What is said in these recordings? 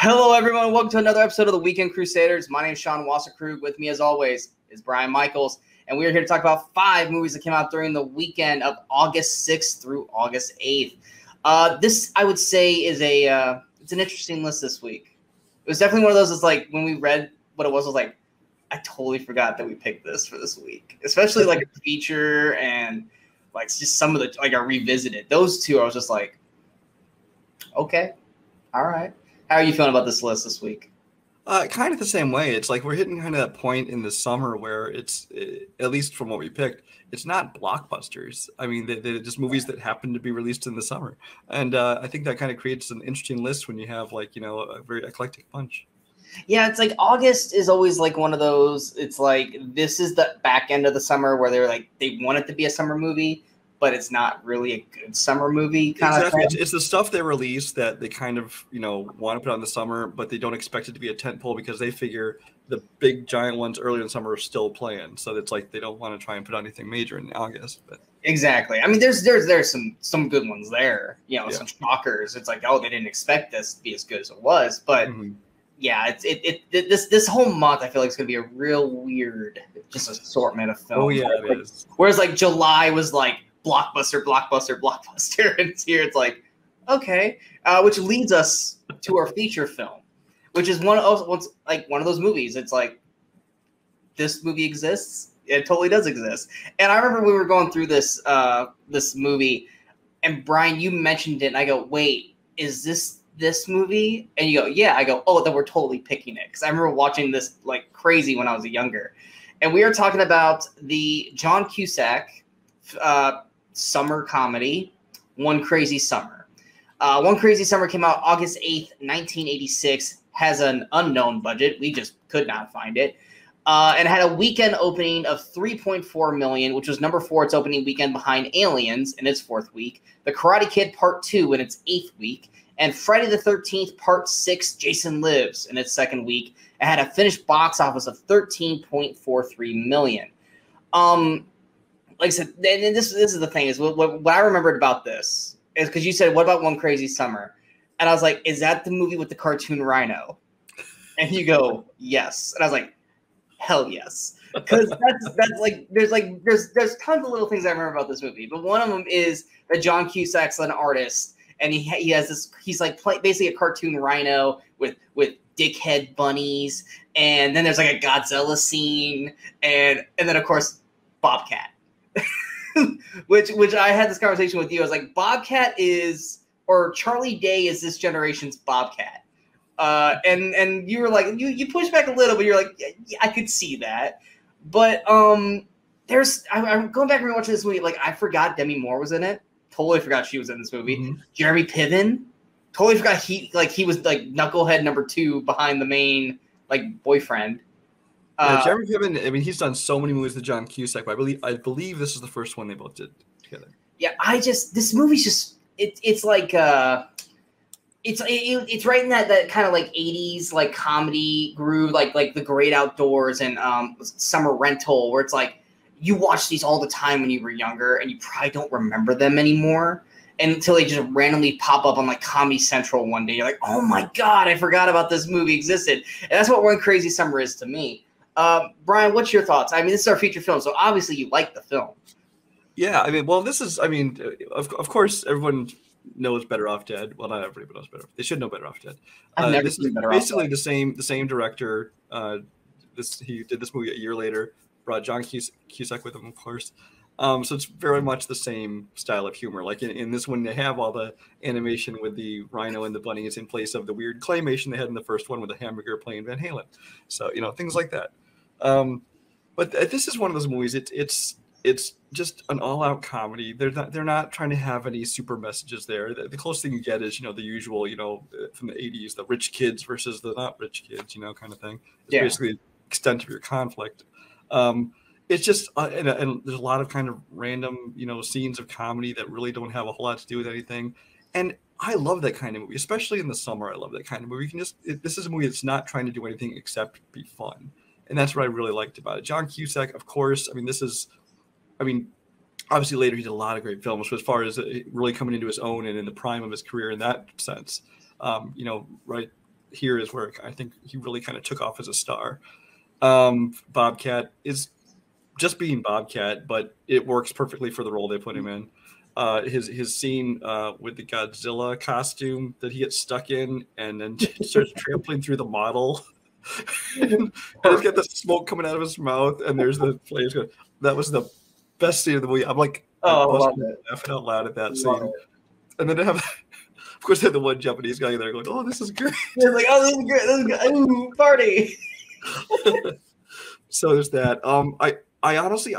Hello, everyone. Welcome to another episode of the Weekend Crusaders. My name is Sean Wasserkrug. With me, as always, is Brian Michaels. And we are here to talk about 5 movies that came out during the weekend of August 6th through August 8th. This, I would say, is it's an interesting list this week. It was definitely one of those that's like, when we read what it was like, I totally forgot that we picked this for this week. Especially like a feature and like just some of the, like I revisited. Those two, I was just like, okay, all right. How are you feeling about this list this week? Kind of the same way. It's like we're hitting kind of that point in the summer where it's, at least from what we picked, it's not blockbusters. I mean, they're just movies that happen to be released in the summer. And I think that kind of creates an interesting list when you have like, a very eclectic bunch. Yeah, it's like August is always like one of those, it's like this is the back end of the summer where they're like, they want it to be a summer movie, but it's not really a good summer movie kind of thing. It's the stuff they release that they kind of, want to put on the summer, but they don't expect it to be a tentpole because they figure the big giant ones earlier in the summer are still playing. So it's like they don't want to try and put out anything major in August. But exactly. I mean, there's some good ones there, some shockers. It's like, oh, they didn't expect this to be as good as it was, but yeah, this whole month I feel like it's gonna be a real weird just assortment of films. Oh yeah, it is. Whereas like July was like blockbuster, and here it's like, okay, which leads us to our feature film, which is one of those movies. It's like, this movie exists. It totally does exist. And I remember we were going through this movie, and Brian, you mentioned it, and I go, wait, is this movie? And you go, yeah. I go, oh, then we're totally picking it, because I remember watching this like crazy when I was younger. And we are talking about the John Cusack summer comedy, One Crazy Summer. One Crazy Summer came out August 8th, 1986, has an unknown budget. We just could not find it. And had a weekend opening of $3.4 million, which was number 4 its opening weekend behind Aliens in its 4th week, The Karate Kid Part 2 in its 8th week, and Friday the 13th Part 6, Jason Lives in its 2nd week. It had a finished box office of $13.43 million. Like I said, and this is the thing, is what I remembered about this is because you said, what about One Crazy Summer? And I was like, is that the movie with the cartoon rhino? And you go, yes. And I was like, hell yes. Because that's like, there's tons of little things I remember about this movie. But one of them is that John Cusack's an artist, and he has this, he's like basically a cartoon rhino with dickhead bunnies. And then there's like a Godzilla scene. And then of course, Bobcat. which I had this conversation with you. I was like, Bobcat or Charlie Day is this generation's Bobcat. And you were like, you pushed back a little, but you're like, yeah, I could see that. But I'm going back and rewatching this movie. Like, I forgot Demi Moore was in it. Totally forgot she was in this movie. Mm-hmm. Jeremy Piven. Totally forgot he was like knucklehead number 2 behind the main like boyfriend. Jeremy Piven, I mean, he's done so many movies with John Cusack, but I believe this is the first one they both did together. Yeah, this movie's just it's like it's right in that kind of like 80s like comedy groove, like The Great Outdoors and Summer Rental, where it's like you watch these all the time when you were younger and you probably don't remember them anymore. And until they just randomly pop up on like Comedy Central one day, you're like, oh my God, I forgot about this movie existed. And that's what One Crazy Summer is to me. Brian, what's your thoughts? I mean, this is our feature film, so obviously you like the film. Yeah, I mean, well, this is, I mean, of course, everyone knows Better Off Dead. Well, not everybody knows Better Off. They should know Better Off Dead. I've never seen Better Off Dead. Basically the same director. He did this movie a year later. Brought John Cusack with him, of course. So it's very much the same style of humor. Like in this one, they have all the animation with the rhino and the bunnies in place of the weird claymation they had in the first one with the hamburger playing Van Halen. So things like that. But this is one of those movies. It's just an all-out comedy. They're not trying to have any super messages there. The closest thing you get is the usual from the 80s, the rich kids versus the not rich kids, kind of thing. It's basically the extent of your conflict. It's just and there's a lot of kind of random scenes of comedy that really don't have a whole lot to do with anything. And I love that kind of movie, especially in the summer. I love that kind of movie. This is a movie that's not trying to do anything except be fun. And that's what I really liked about it. John Cusack, of course, obviously later he did a lot of great films, but as far as really coming into his own and in the prime of his career in that sense, right here is where I think he really kind of took off as a star. Bobcat is just being Bobcat, but it works perfectly for the role they put him in. His scene with the Godzilla costume that he gets stuck in and then starts trampling through the model. And he's got the smoke coming out of his mouth, and there's the flames going. That was the best scene of the movie. I'm like, laughing out loud at that scene. And then they have, of course, they have the one Japanese guy there going, "Oh, this is great." They're like, "Oh, this is great. This is good. Ooh, party." So there's that. I honestly,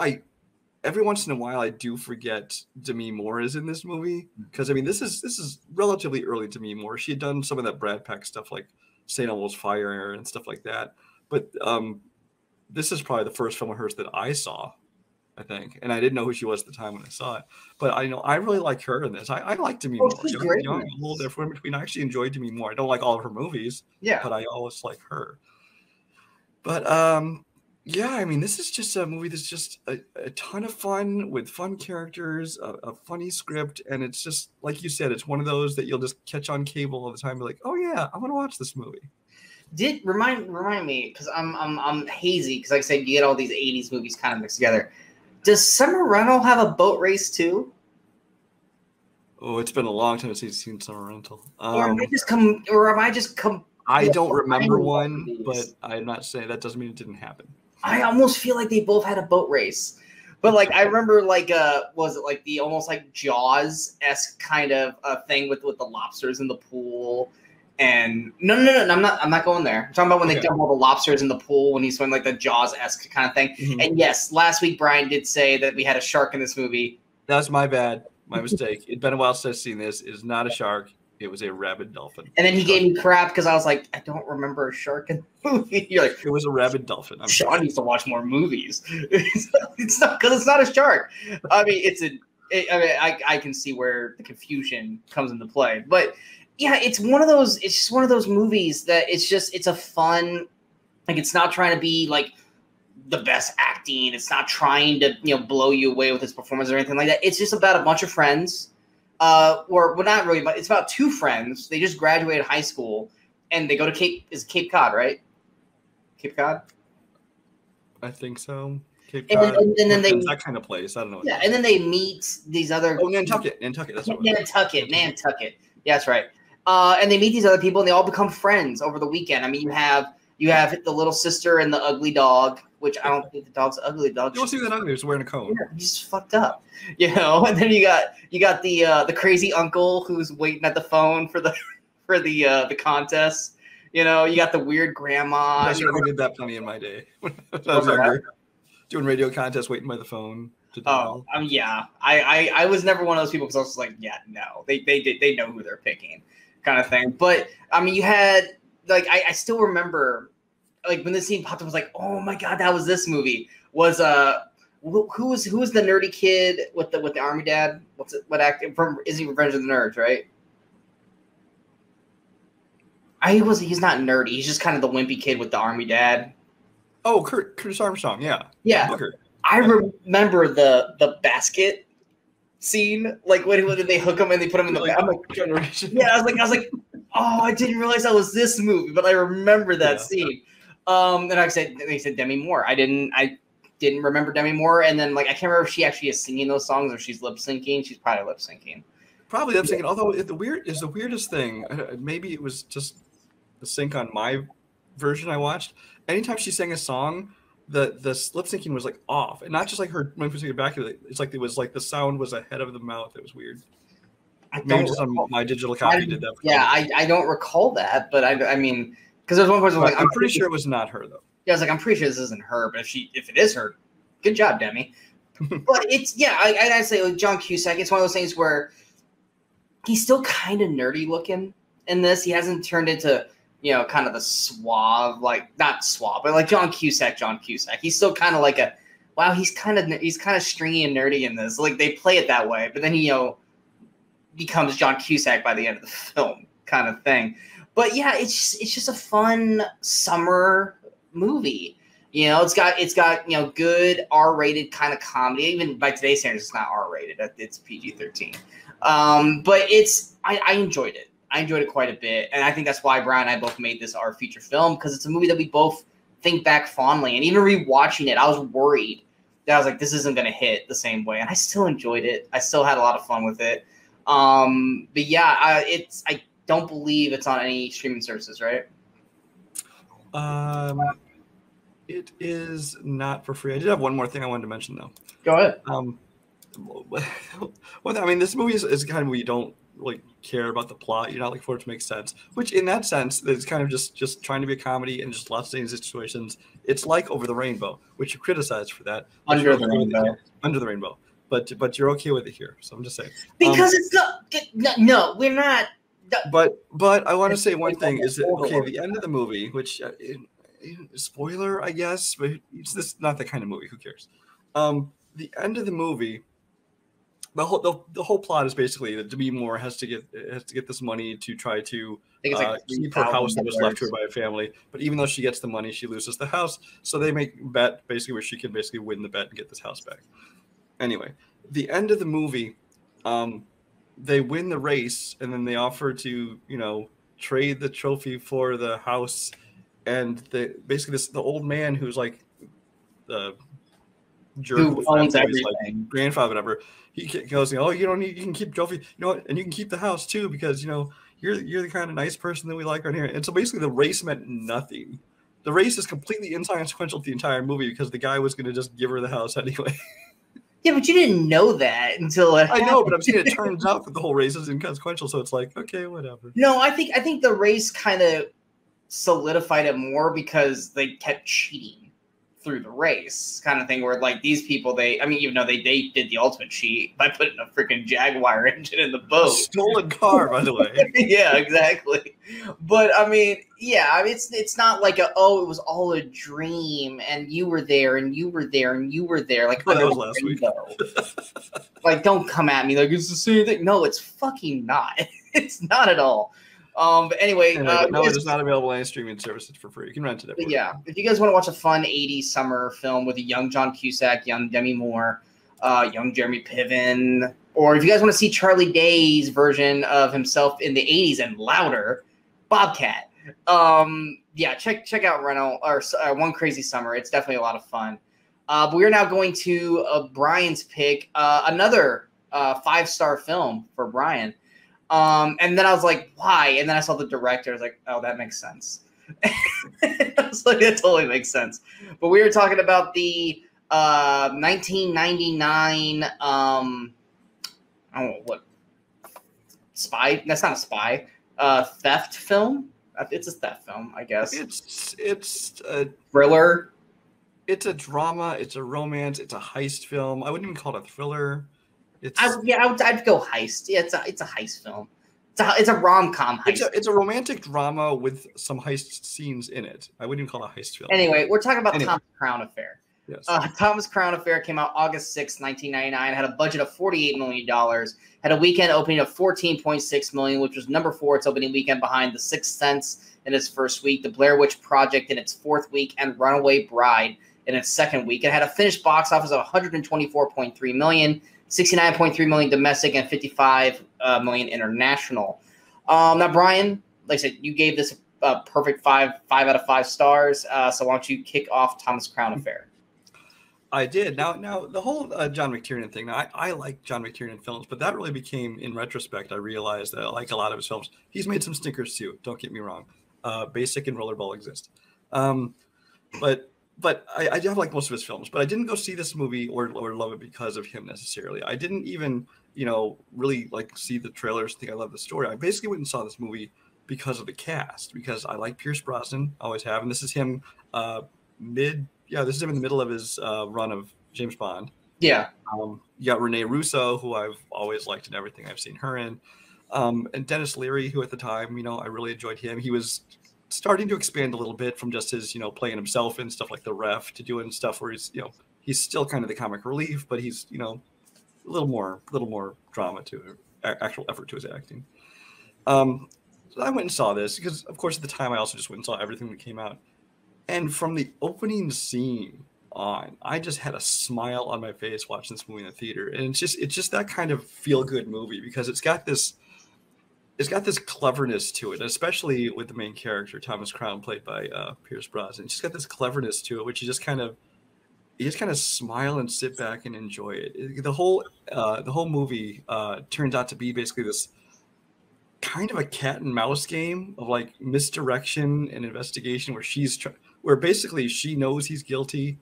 every once in a while I do forget Demi Moore is in this movie, because I mean this is relatively early Demi Moore. She had done some of that Brad Pack stuff like St. Elmo's Fire and stuff like that, but this is probably the first film of hers that I saw, I think, and I didn't know who she was at the time when I saw it. But I know I really like her in this. I like Demi Moore. She's great. Young, a little different between. I actually enjoy Demi Moore. I don't like all of her movies, but I always like her. But yeah, I mean, this is just a movie that's just a ton of fun with fun characters, a funny script, and it's just like you said, it's one of those that you'll just catch on cable all the time. Be like, oh yeah, I want to watch this movie. Did remind me, because I'm hazy, because like I said, you get all these '80s movies kind of mixed together. Does Summer Rental have a boat race too? Oh, it's been a long time since I've seen Summer Rental. Or am I just come? I don't remember one, but I'm not saying that doesn't mean it didn't happen. I almost feel like they both had a boat race, but like I remember like was it like the almost like Jaws-esque kind of thing with the lobsters in the pool? And no, I'm not going there. I'm talking about when they dump all the lobsters in the pool when he's doing like the Jaws-esque kind of thing. Mm-hmm. And yes, last week Brian did say that we had a shark in this movie. That's my bad, my mistake. It'd been a while since I've seen this. It is not a shark. It was a rabid dolphin. And then he gave me crap because I was like, I don't remember a shark in the movie. You're like, it was a rabid dolphin. Sean needs to watch more movies. It's not because it's not a shark. I mean, I can see where the confusion comes into play, but yeah, it's one of those. It's just one of those movies that it's a fun. Like, it's not trying to be like the best acting. It's not trying to blow you away with its performance or anything like that. It's just about a bunch of friends. Not really, but it's about two friends. They just graduated high school, and they go to Cape Cod, right? Cape Cod? I think so. Cape Cod. And then they that kind of place. I don't know. Yeah, and then they meet these other. Oh, Nantucket. That's what Nantucket. Yeah, that's right. And they meet these other people, and they all become friends over the weekend. I mean, you have the little sister and the ugly dog, which I don't think the dog's ugly. The dog. You don't see the ugly. He's wearing a cone. Yeah, he's just fucked up, And then you got the crazy uncle who's waiting at the phone for the contest. You got the weird grandma. I did that plenty in my day when I was younger, doing radio contests, waiting by the phone. Yeah. I was never one of those people because I was like, yeah, no, they know who they're picking, kind of thing. But I mean, you had like I still remember like when this scene popped up, I was like, oh my god, that was this movie. Was who was the nerdy kid with the army dad? What acting from? Is he Revenge of the Nerds, right? He's not nerdy. He's just kind of the wimpy kid with the army dad. Oh, Curtis Armstrong, yeah. Yeah. Booker. I remember the basket scene, like when they hook him and they put him in the basket. I'm like, generation. Yeah, I was like, oh, I didn't realize that was this movie, but I remember that scene. And they said Demi Moore. I didn't remember Demi Moore, and then like I can't remember if she actually is singing those songs or she's lip syncing. She's probably lip syncing. Probably lip syncing. Although the weirdest thing. Maybe it was just the sync on my version I watched. Anytime she sang a song, the lip syncing was like off, and not just like her when she back. It's like it was like the sound was ahead of the mouth. It was weird. Maybe just on my digital copy did that. I don't recall that, but I mean, because there's one person like I'm pretty sure it was not her though. Yeah, I was like, I'm pretty sure this isn't her, but if it is her, good job, Demi. But it's I'd say like John Cusack. It's one of those things where he's still kind of nerdy looking in this. He hasn't turned into kind of the suave, like not suave, but like John Cusack. He's still kind of like he's kind of stringy and nerdy in this. Like they play it that way, but then he becomes John Cusack by the end of the film, kind of thing. But yeah, it's just a fun summer movie. It's got good R-rated kind of comedy. Even by today's standards, it's not R-rated. It's PG-13. But I enjoyed it. I enjoyed it quite a bit, and I think that's why Brian and I both made this our feature film, because it's a movie that we both think back fondly. And even rewatching it, I was worried that I was like, this isn't going to hit the same way, and I still enjoyed it. I still had a lot of fun with it. But yeah, I don't believe it's on any streaming services, right? It is not for free. I did have one more thing I wanted to mention, though. Go ahead. Well, I mean, this movie is kind of where you don't like care about the plot. You're not looking for it to make sense. Which, in that sense, it's kind of just trying to be a comedy and just lots of things, situations. It's like Over the Rainbow, which you criticize for that. Under the Rainbow. Under the Rainbow. But you're okay with it here. So I'm just saying. Because it's not. No, we're not. But I want to say one thing is that, okay, the end of the movie, which spoiler, I guess, but it's just not that kind of movie. Who cares? The end of the movie. The whole plot is basically that Demi Moore has to get this money to try to keep her house that was left to her by a family. But even though she gets the money, she loses the house. So they make a bet basically where she can basically win the bet and get this house back. Anyway, the end of the movie, they win the race, and then they offer to trade the trophy for the house. And basically the old man who's like the jerk who owns everything, like grandfather, whatever. He goes, you can keep the trophy, and you can keep the house too, because you're the kind of nice person that we like around here. And so basically, the race meant nothing. The race is completely inconsequential to the entire movie because the guy was going to just give her the house anyway. Yeah, but you didn't know that until I know, but I'm saying it turns out that the whole race is inconsequential, so it's like, okay, whatever. No, I think the race kind of solidified it more because they kept cheating through the race, kind of thing, where like these people, even though they did the ultimate cheat by putting a freaking Jaguar engine in the boat. A stolen car, by the way. Yeah, exactly. But it's not like it was all a dream and you were there and you were there and you were there. Like, that was last week. Like, don't come at me like it's the same thing. No, it's fucking not. It's not at all. But anyway, no, it is not available on any streaming services for free. You can rent it. Yeah, if you guys want to watch a fun 80s summer film with a young John Cusack, young Demi Moore, young Jeremy Piven, or if you guys want to see Charlie Day's version of himself in the 80s and louder, Bobcat. Check out Reno or One Crazy Summer. It's definitely a lot of fun. But we're now going to Brian's pick, another 5-star film for Brian. And then I was like, why? And then I saw the director. I was like, oh, that makes sense. I was like, that totally makes sense. But we were talking about the 1999, I don't know what, spy? That's not a spy. Theft film? It's a theft film, I guess. It's a thriller. It's a drama. It's a romance. It's a heist film. I wouldn't even call it a thriller. I'd go heist. Yeah, it's a heist film. It's a rom-com heist. It's a romantic drama with some heist scenes in it. I wouldn't even call it a heist film. Anyway, we're talking about Thomas Crown Affair. Yes. Thomas Crown Affair came out August 6, 1999. Had a budget of $48 million. Had a weekend opening of $14.6 million, which was number 4 its opening weekend behind The Sixth Sense in its first week, The Blair Witch Project in its 4th week, and Runaway Bride in its 2nd week. It had a finished box office of $124.3 million. 69.3 million domestic and 55 million international. Now, Brian, like I said, you gave this a perfect 5 out of 5 stars. So why don't you kick off Thomas Crown Affair? I did. Now the whole John McTiernan thing. Now, I like John McTiernan films, but that really became, in retrospect, I realized that I like a lot of his films. He's made some stinkers too. Don't get me wrong. Basic and Rollerball exist. But I do have like most of his films, but I didn't go see this movie or love it because of him necessarily. I didn't even, really like see the trailers, think I love the story. I basically went and saw this movie because of the cast, because I like Pierce Brosnan, always have. And this is him this is him in the middle of his run of James Bond. Yeah. You got Renee Russo, who I've always liked in everything I've seen her in. And Dennis Leary, who at the time, I really enjoyed him. He was starting to expand a little bit from just his, playing himself and stuff like The Ref to doing stuff where he's, he's still kind of the comic relief, but he's, a little more drama to actual effort to his acting. So I went and saw this because, of course, at the time I also just went and saw everything that came out. And from the opening scene on, I just had a smile on my face watching this movie in the theater. And it's just that kind of feel-good movie because it's got this it's got this cleverness to it, especially with the main character Thomas Crown, played by Pierce Brosnan. She's got this cleverness to it, which you just kind of smile and sit back and enjoy it. The whole movie turns out to be basically this kind of a cat and mouse game of like misdirection and investigation, where where basically she knows he's guilty,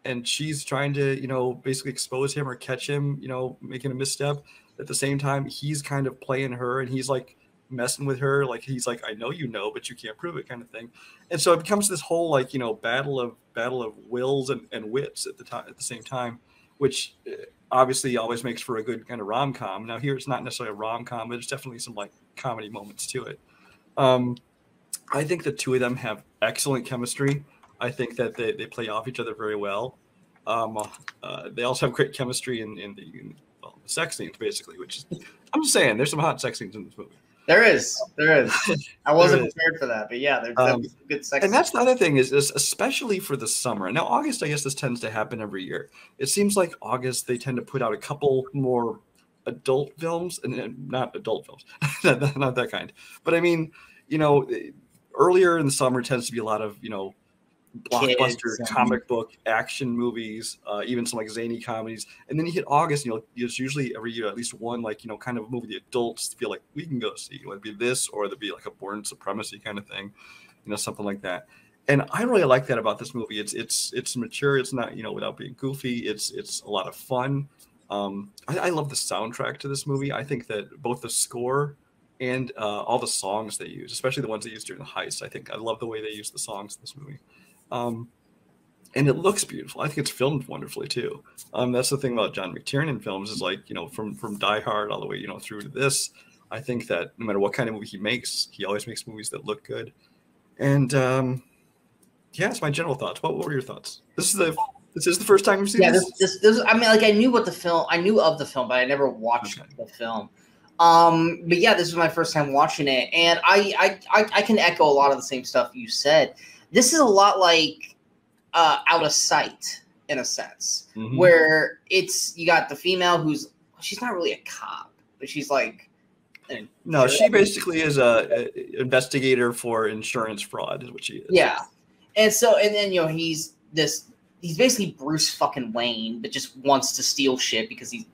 and she's trying to, you know, basically expose him or catch him, you know, making a misstep. At the same time, he's kind of playing her, and he's like messing with her, like he's like, I know you know, but you can't prove it, kind of thing. And so it becomes this whole like, you know, battle of wills and wits at the same time, which obviously always makes for a good kind of rom-com. Now here it's not necessarily a rom-com, but there's definitely some like comedy moments to it. I think the two of them have excellent chemistry. I think that they play off each other very well. They also have great chemistry in the sex scenes, basically, which is, I'm just saying, there's some hot sex scenes in this movie. There is. I wasn't prepared for that, but yeah, there's good sex. And that's the other thing is especially for the summer. Now, August, I guess this tends to happen every year. It seems like August, they tend to put out a couple more adult films, and not adult films, not that kind. But I mean, you know, earlier in the summer tends to be a lot of, you know, blockbuster comic book action movies, even some like zany comedies. And then you hit August, you know, there's usually every year at least one like, you know, kind of movie the adults feel like we can go see. Whether it be this or it'd be like a Born Supremacy kind of thing, you know, something like that. And I really like that about this movie. It's mature. It's not, you know, without being goofy. It's a lot of fun. I love the soundtrack to this movie. I think that both the score and all the songs they use, especially the ones they use during the heist, I love the way they use the songs in this movie. And it looks beautiful. I think it's filmed wonderfully too. That's the thing about John McTiernan films is like, you know, from Die Hard all the way, you know, through to this. I think that no matter what kind of movie he makes, he always makes movies that look good. And yeah, it's my general thoughts. What were your thoughts? This is the first time you've seen this? This I mean, like I knew of the film, but I never watched the film. But yeah, this was my first time watching it, and I can echo a lot of the same stuff you said. This is a lot like Out of Sight in a sense, where you got the female she's not really a cop, but she's like no, she basically is a investigator for insurance fraud, is what she is. Yeah, and then you know he's basically Bruce fucking Wayne, but just wants to steal shit because he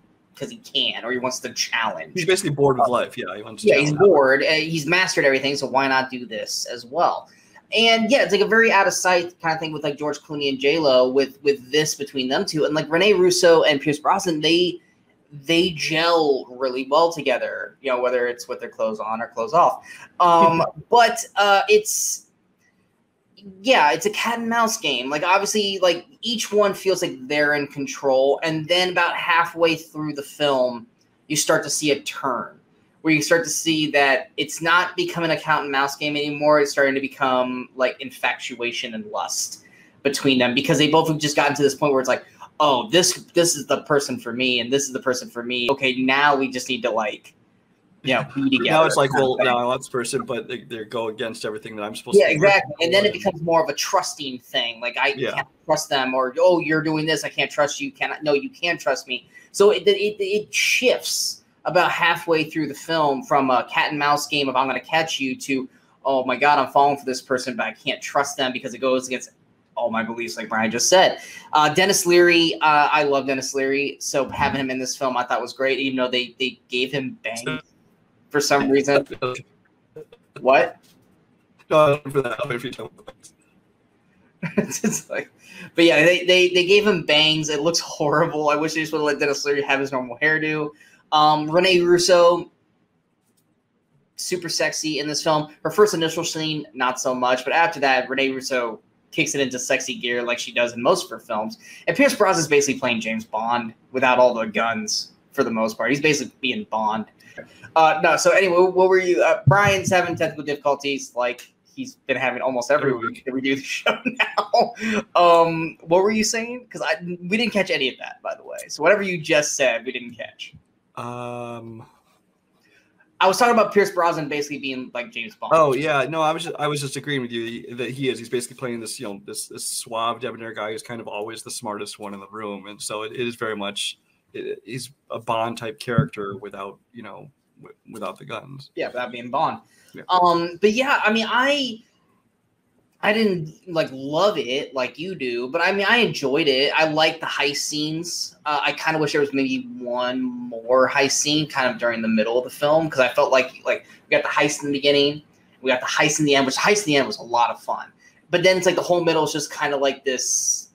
can, or he wants to challenge. He's basically bored with life. Yeah, he's bored. He's mastered everything, so why not do this as well? And yeah, it's like a very Out of Sight kind of thing with like George Clooney and J-Lo with this between them two. And like Rene Russo and Pierce Brosnan, they gel really well together, you know, whether it's with their clothes on or clothes off. But it's a cat and mouse game. Like obviously like each one feels like they're in control. And then about halfway through the film, you start to see a turn, where you start to see that it's not becoming a cat and mouse game anymore. It's starting to become like infatuation and lust between them, because they both have just gotten to this point where it's like, oh, this is the person for me, and this is the person for me. Okay, now we just need to like, you know, be together. Now it's like, well, now I want this person, but they go against everything that I'm supposed to do. Yeah, exactly. And then it becomes more of a trusting thing. Like I can't trust them, or oh, you're doing this, I can't trust you. No, you can trust me. So it shifts about halfway through the film from a cat and mouse game of I'm going to catch you to, oh my God, I'm falling for this person, but I can't trust them because it goes against all my beliefs, like Brian just said. Dennis Leary, I love Dennis Leary, so having him in this film I thought was great, even though they gave him bangs for some reason. What? No, for that, if you tell me. It's like, but yeah, they gave him bangs. It looks horrible. I wish they just would have let Dennis Leary have his normal hairdo. Rene Russo, super sexy in this film. Her first initial scene, not so much, but after that, Rene Russo kicks it into sexy gear like she does in most of her films. And Pierce Brosnan is basically playing James Bond without all the guns for the most part. He's basically being Bond. No, so anyway, what were you? Brian's having technical difficulties like he's been having almost every week that we do the show now. What were you saying? Because we didn't catch any of that, by the way. So whatever you just said, we didn't catch. I was talking about Pierce Brosnan basically being like James Bond. Oh yeah, no, I was just agreeing with you that he's basically playing this, you know, this suave, debonair guy who's kind of always the smartest one in the room, and so it is very much he's a Bond type character without, you know, without the guns. Yeah, without being Bond. Yeah. But yeah, I mean, I didn't like love it like you do, but I mean, I enjoyed it. I liked the heist scenes. I kind of wish there was maybe one more heist scene kind of during the middle of the film, because I felt like we got the heist in the beginning, we got the heist in the end, which heist in the end was a lot of fun. But then it's like the whole middle is just kind of like this.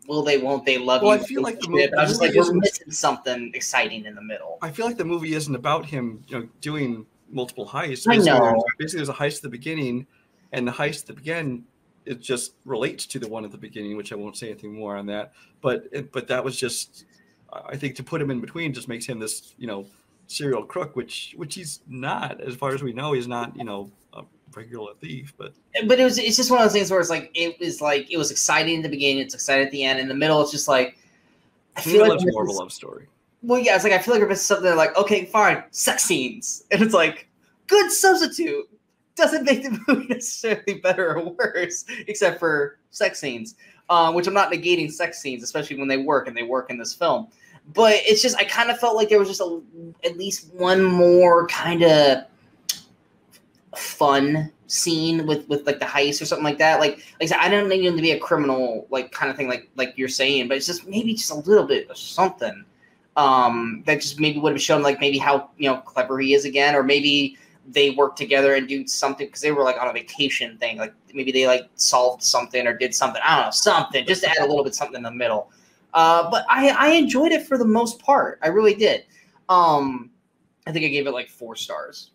Will they? Won't they? Love you? I feel like the movie. I was just like, we're missing something exciting in the middle. I feel like the movie isn't about him, doing multiple heists. I know. Basically, there's a heist at the beginning, and the heist at the beginning, it just relates to the one at the beginning, which I won't say anything more on that. But that was just, I think, to put him in between just makes him this, serial crook, which he's not, as far as we know. He's not, a regular thief. But it's just one of those things where it was exciting in the beginning, it's exciting at the end. In the middle, it's just like, I feel like it's more of a love story. Well, yeah, it's like I feel like we're missing something like, okay, fine, sex scenes, and it's like, good substitute. Doesn't make the movie necessarily better or worse, except for sex scenes, which I'm not negating sex scenes, especially when they work, and they work in this film. But it's just, I kind of felt like there was just at least one more kind of fun scene with like the heist or something like that. Like I said, I don't need him to be a criminal, like kind of thing, like you're saying, but it's just maybe just a little bit of something that just maybe would have shown like maybe how clever he is again, or maybe they work together and do something because they were like on a vacation thing. Like maybe they like solved something or did something. I don't know, something just to add a little bit something in the middle. But I enjoyed it for the most part. I really did. I think I gave it like 4 stars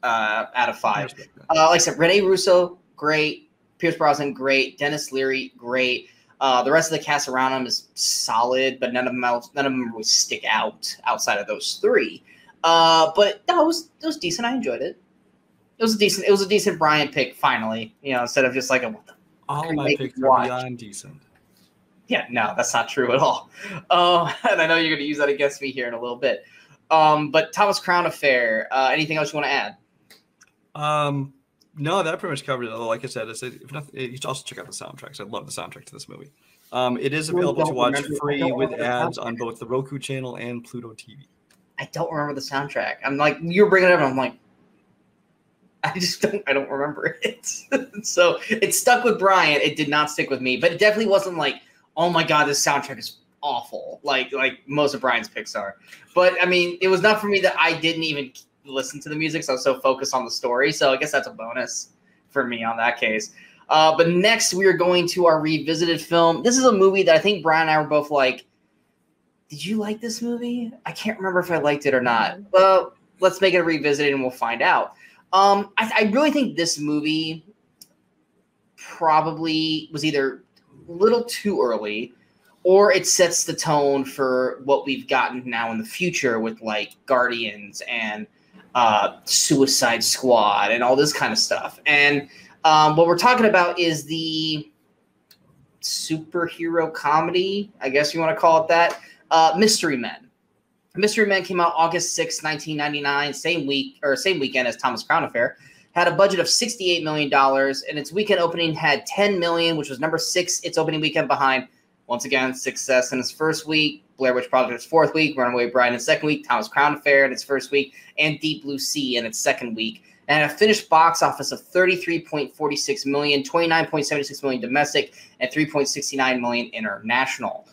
out of 5. Like I said, Rene Russo, great. Pierce Brosnan, great. Dennis Leary, great. The rest of the cast around him is solid, but none of them really stick out outside of those 3. But no, it was decent. I enjoyed it. It was a decent Brian pick finally. Instead of just like all my picks are beyond decent. Yeah, no, that's not true at all. And I know you're going to use that against me here in a little bit. But Thomas Crown Affair. Anything else you want to add? No, that pretty much covered it. Like I said, if nothing, you should also check out the soundtracks. I love the soundtrack to this movie. It is available to watch free with ads on both the Roku channel and Pluto TV. I don't remember the soundtrack. I'm like, you're bringing it up, and I'm like, I don't remember it. So it stuck with Brian. It did not stick with me, but it definitely wasn't like, oh my God, this soundtrack is awful. Like most of Brian's picks are. But I mean, it was not for me that I didn't even listen to the music, so I was so focused on the story. So I guess that's a bonus for me on that case. But next we are going to our revisited film. This is a movie that I think Brian and I were both like, did you like this movie? I can't remember if I liked it or not. Well, let's make it a revisited and we'll find out. I really think this movie probably was either a little too early, or it sets the tone for what we've gotten now in the future with like Guardians and Suicide Squad and all this kind of stuff. And what we're talking about is the superhero comedy, I guess you want to call it that, Mystery Men. Mystery Men came out August 6, 1999, same weekend as Thomas Crown Affair. Had a budget of $68 million, and its weekend opening had $10 million, which was number 6 its opening weekend behind, once again, Success in its first week, Blair Witch Project in its 4th week, Runaway Bride in its 2nd week, Thomas Crown Affair in its 1st week, and Deep Blue Sea in its 2nd week. And a finished box office of $33.46 million, $29.76 million domestic, and $3.69 million international.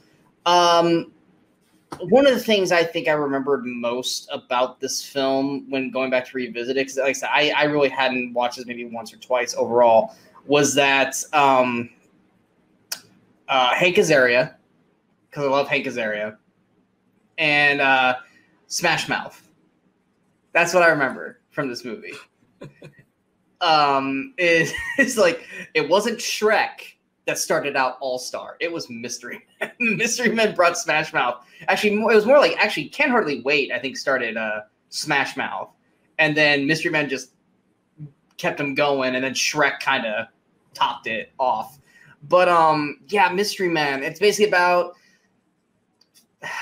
One of the things I think I remembered most about this film when going back to revisit it, because like I said, I really hadn't watched this maybe once or twice overall, was that Hank Azaria, because I love Hank Azaria, and Smash Mouth. That's what I remember from this movie. It's like, it wasn't Shrek that started out All-Star. It was Mystery Men. Mystery Men brought Smash Mouth. Actually, it was more like, Can't Hardly Wait, I think, started Smash Mouth. And then Mystery Men just kept them going, and then Shrek kind of topped it off. But, yeah, Mystery Men. It's basically about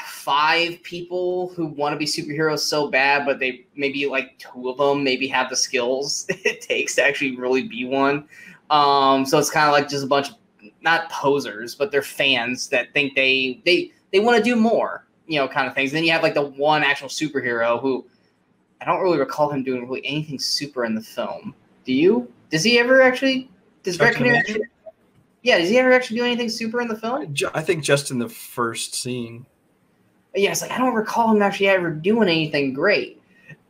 5 people who want to be superheroes so bad, but they maybe like 2 of them maybe have the skills it takes to actually really be one. So it's kind of like just a bunch of, not posers, but they're fans that think they want to do more, kind of things. And then you have like the one actual superhero who I don't really recall him doing really anything super in the film. Do you? Does he ever actually? Does Greg Kinnear actually? Yeah, does he ever actually do anything super in the film? I think just in the first scene. Yeah, it's like I don't recall him actually ever doing anything great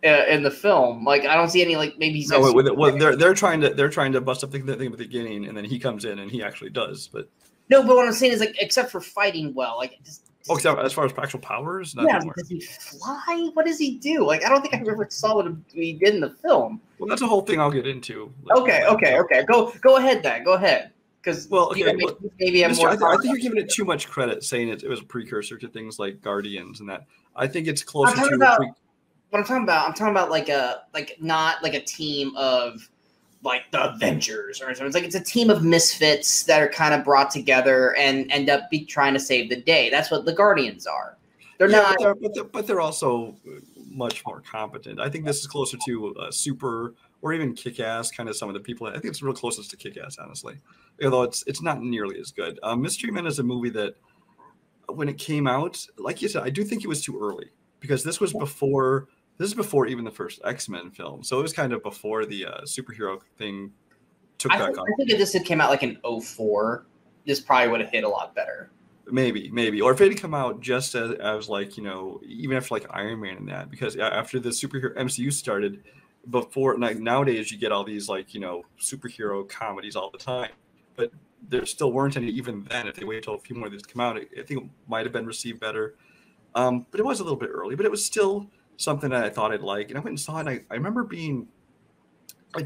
in the film. Like I don't see any like maybe he's they're trying to bust up the thing at the beginning, and then he comes in and he actually does. But no, but what I'm saying is like except for fighting well, like just except as far as actual powers, yeah, does he fly? What does he do? Like I don't think I ever saw what he did in the film. Well, that's a whole thing I'll get into. Okay. Go ahead then. Go ahead. Because maybe I'm more. I think you're giving it too much credit, saying it was a precursor to things like Guardians and that. I think it's closer to. What I'm talking about like not like a team of like the Avengers or something. It's like it's a team of misfits that are kind of brought together and end up trying to save the day. That's what the Guardians are. They're not, but they're also much more competent. I think this is closer to Super or even Kick-Ass. Kind of some of the people. I think it's real closest to Kick-Ass, honestly. Although it's not nearly as good. Mystery Men is a movie that, when it came out, like you said, I do think it was too early because this was before. This is before even the first X-Men film, so it was kind of before the superhero thing took back on. I think if this had came out like in 2004, this probably would have hit a lot better. Maybe, or if it had come out just as like even after like Iron Man and that, because after the superhero MCU started, before like nowadays you get all these like superhero comedies all the time, but there still weren't any even then. If they wait till a few more of these come out, I think it might have been received better. But it was a little bit early, but it was still something that I thought I'd like. And I went and saw it. I remember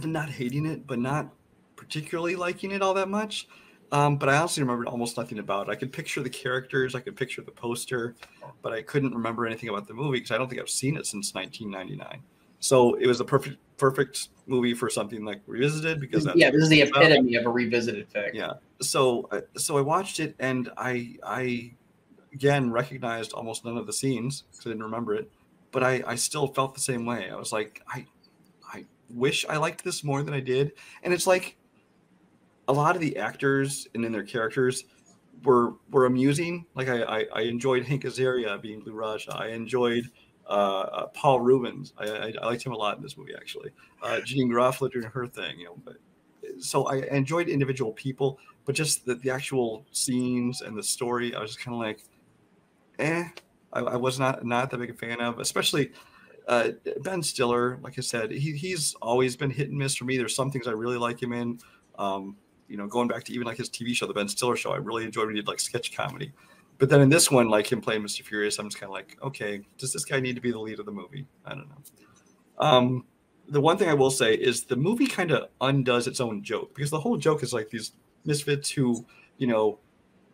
not hating it, but not particularly liking it all that much. But I honestly remembered almost nothing about it. I could picture the characters, I could picture the poster, but I couldn't remember anything about the movie because I don't think I've seen it since 1999. So it was a perfect movie for something like Revisited because this is the epitome of a revisited pick. Yeah. So I watched it and I again recognized almost none of the scenes because I didn't remember it, but I still felt the same way. I was like, I wish I liked this more than I did. And it's like a lot of the actors and then their characters were amusing. Like I enjoyed Hank Azaria being Blue Raja. I enjoyed Paul Rubens. I liked him a lot in this movie, actually. Jean Garofalo doing her thing, But so I enjoyed individual people, but just the actual scenes and the story, I was just kind of like, I was not that big a fan of, especially Ben Stiller. Like I said, he's always been hit and miss for me. There's some things I really like him in. Going back to even like his TV show, The Ben Stiller Show, I really enjoyed when he did like sketch comedy. But then in this one, like him playing Mr. Furious, I'm just kind of like, okay, does this guy need to be the lead of the movie? I don't know. The one thing I will say is the movie kind of undoes its own joke because the whole joke is like these misfits who,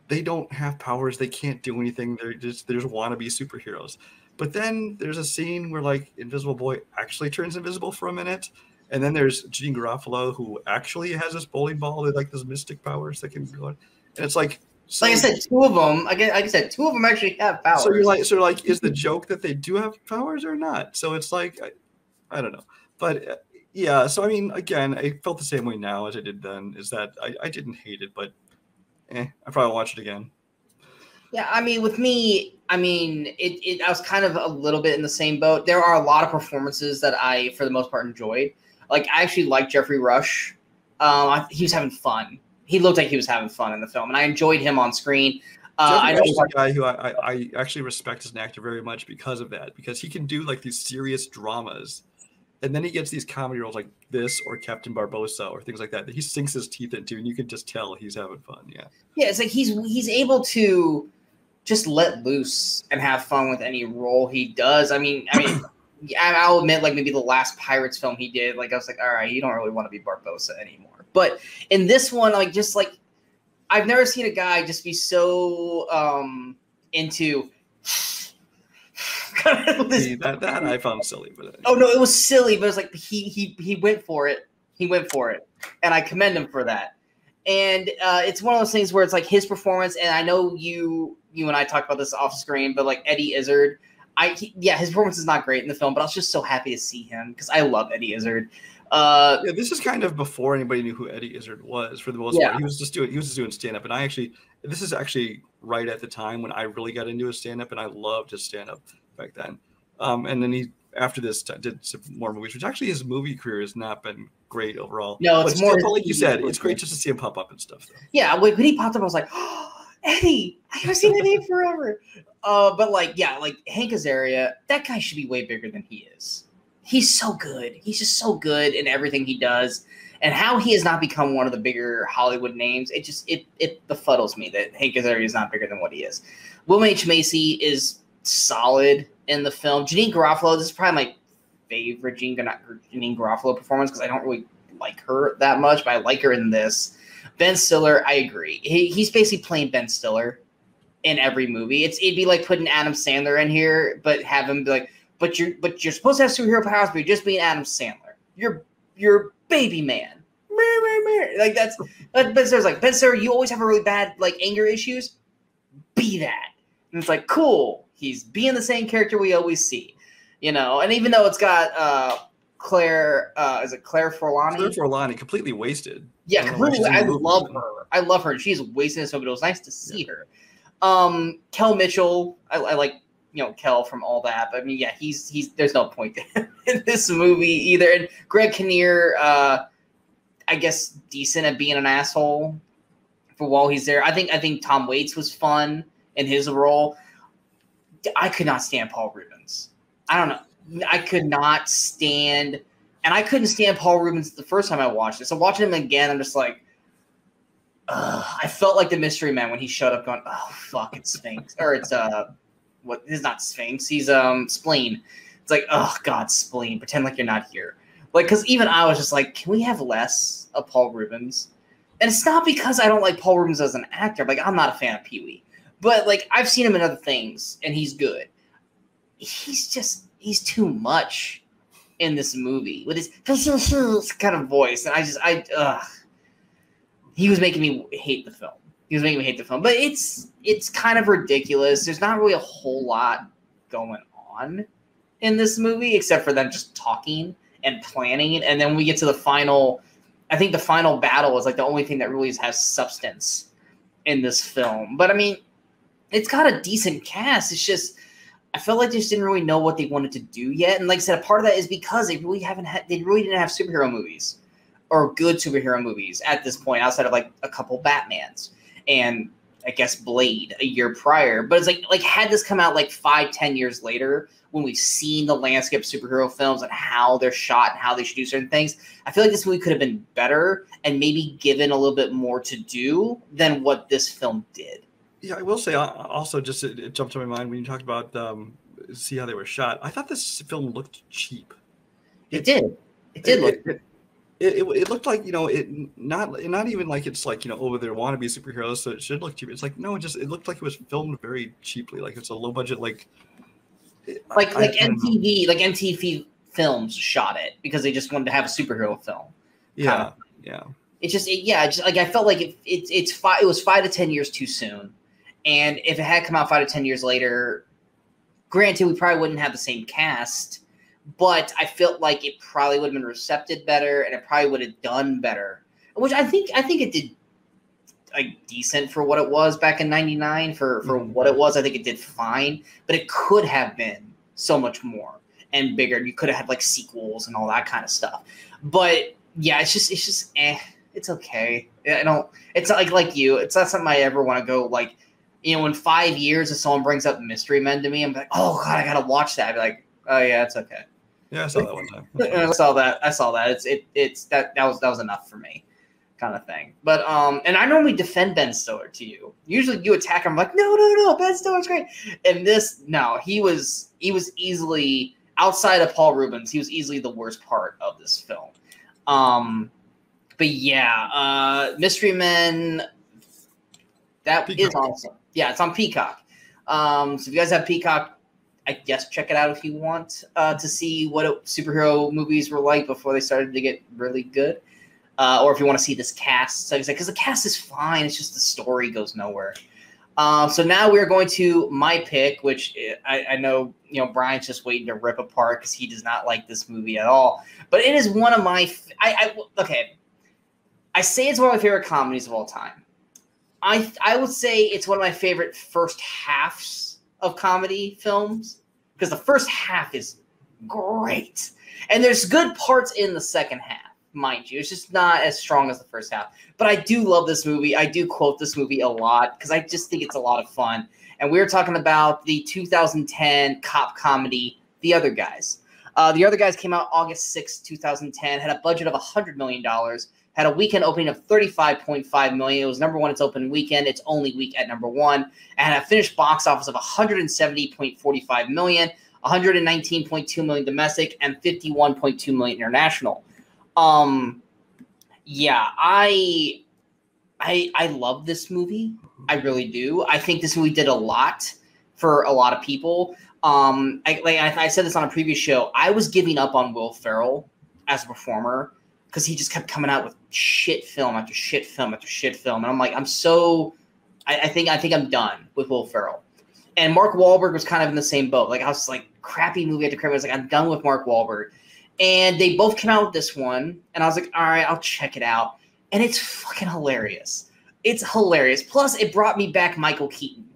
they don't have powers. They can't do anything. They're just wannabe superheroes. But then there's a scene where like Invisible Boy actually turns invisible for a minute. And then there's Jean Garofalo who actually has this bowling ball with like those mystic powers that can go on. And it's like, so, like I said, two of them. Like I said, two of them actually have powers. So you're like, is the joke that they do have powers or not? So it's like, I don't know, but yeah. So I mean, again, I felt the same way now as I did then. Is that I didn't hate it, but I probably won't watch it again. Yeah, I mean, with me, I was kind of a little bit in the same boat. There are a lot of performances that I, for the most part, enjoyed. Like I actually liked Jeffrey Rush. He was having fun. He looked like he was having fun in the film, and I enjoyed him on screen. I know he's a guy who I actually respect as an actor very much because of that, because he can do like these serious dramas, and then he gets these comedy roles like this or Captain Barbossa or things like that he sinks his teeth into, and you can just tell he's having fun. Yeah, it's like he's able to just let loose and have fun with any role he does. I mean, I'll admit, like maybe the last Pirates film he did, like I was like, all right, you don't really want to be Barbossa anymore. But in this one, like just like I've never seen a guy just be so into. that I found silly, but oh no, it was silly, but it was like he went for it. He went for it, and I commend him for that. And it's one of those things where it's like his performance, and I know you and I talked about this off screen, but like Eddie Izzard. His performance is not great in the film, but I was just so happy to see him because I love Eddie Izzard. This is kind of before anybody knew who Eddie Izzard was for the most part. He was just doing stand up, and this is actually right at the time when I really got into his stand up, and I loved his stand up back then. And then he after this did some more movies, which actually his movie career has not been great overall. No, it's but more still, like you said, it's great just to see him pop up and stuff. Though. Yeah, when he popped up, I was like, oh, Eddie, I haven't seen that name forever. But like, yeah, like Hank Azaria, that guy should be way bigger than he is. He's so good. He's just so good in everything he does. And how he has not become one of the bigger Hollywood names, it befuddles me that Hank Azaria is not bigger than what he is. William H. Macy is solid in the film. Janine Garofalo, this is probably my favorite Janine Garofalo performance because I don't really like her that much, but I like her in this. Ben Stiller, I agree. He's basically playing Ben Stiller in every movie. It'd be like putting Adam Sandler in here, but have him be like, but you're supposed to have superhero powers, but you're just being Adam Sandler. You're baby man. Like that's Ben Stiller's like, Ben Stiller, you always have a really bad like anger issues. Be that. And it's like, cool. He's being the same character we always see. And even though it's got Claire, is it Claire Forlani? Claire Forlani, completely wasted. Yeah, completely. I love her. I love her. She's wasted so, but it was nice to see her. Kel Mitchell, I like Kel from all that. But I mean, yeah, he's there's no point to him in this movie either. And Greg Kinnear, I guess decent at being an asshole for while he's there. I think Tom Waits was fun in his role. I could not stand Paul Rubens. I don't know. I could not stand, and I couldn't stand Paul Rubens the first time I watched it. So watching him again, I'm just like, I felt like the Mystery Man when he showed up going, oh, fuck, it's Sphinx. Or it's, it's not Sphinx. He's, Spleen. It's like, oh, God, Spleen. Pretend like you're not here. Like, because even I was just like, can we have less of Paul Rubens? And it's not because I don't like Paul Rubens as an actor. Like, I'm not a fan of Pee-wee. But, like, I've seen him in other things, and he's good. He's too much in this movie with his kind of voice. And he was making me hate the film. But it's kind of ridiculous. There's not really a whole lot going on in this movie except for them just talking and planning it. And then when we get to the final, I think the final battle is like the only thing that really has substance in this film. But I mean, it's got a decent cast. It's just, I felt like they just didn't really know what they wanted to do yet. And like I said, a part of that is because they really didn't have superhero movies or good superhero movies at this point, outside of like a couple Batmans and I guess Blade a year prior. But it's like had this come out like 5-10 years later, when we've seen the landscape of superhero films and how they're shot and how they should do certain things, I feel like this movie could have been better and maybe given a little bit more to do than what this film did. Yeah, I will say also, just it jumped to my mind when you talked about see how they were shot. I thought this film looked cheap. It did. It did look. It looked like not even like it's like over there wannabe superheroes, so it should look cheap. It's like no, it looked like it was filmed very cheaply. Like it's a low budget like MTV Films shot it because they just wanted to have a superhero film. Yeah, yeah. It's just I felt like it was 5 to 10 years too soon. And if it had come out 5 to 10 years later, granted, we probably wouldn't have the same cast, but I felt like it probably would have been recepted better, and it probably would have done better. Which I think it did like decent for what it was back in '99 for what it was. I think it did fine, but it could have been so much more and bigger. You could have had like sequels and all that kind of stuff. But yeah, it's just it's okay. It's not like you. It's not something I ever want to go like. In 5 years, if someone brings up Mystery Men to me, I'm like, oh god, I gotta watch that. I'd be like, oh yeah, it's okay. Yeah, I saw that one time. I saw that. That was enough for me, kind of thing. But and I normally defend Ben Stiller to you. Usually you attack him, I'm like, no, Ben Stiller's great. And this, no, he was easily, outside of Paul Rubens, he was easily the worst part of this film. But yeah, Mystery Men. That Peacock. Is awesome. Yeah, it's on Peacock. So if you guys have Peacock, I guess check it out if you want to see what superhero movies were like before they started to get really good. Or if you want to see this cast. So because the cast is fine, it's just the story goes nowhere. So now we're going to my pick, which I know Brian's just waiting to rip apart because he does not like this movie at all. But it is one of my okay. I say it's one of my favorite comedies of all time. I would say it's one of my favorite first halves of comedy films because the first half is great. And there's good parts in the second half, mind you. It's just not as strong as the first half. But I do love this movie. I do quote this movie a lot because I just think it's a lot of fun. And we were talking about the 2010 cop comedy, The Other Guys. The Other Guys came out August 6, 2010, had a budget of $100 million, had a weekend opening of $35.5 million. It was number one its opening weekend, its only week at number one, and had a finished box office of $170.45 million, $119.2 million domestic, and $51.2 million international. Yeah, I love this movie. I really do. I think this movie did a lot for a lot of people. I said this on a previous show. I was giving up on Will Ferrell as a performer because he just kept coming out with shit film after shit film after shit film, and I'm like, I think I'm done with Will Ferrell. And Mark Wahlberg was kind of in the same boat. Like I was like, crappy movie after crappy. I was like, I'm done with Mark Wahlberg. And they both came out with this one, and I was like, all right, I'll check it out. And it's fucking hilarious. It's hilarious. Plus, it brought me back Michael Keaton,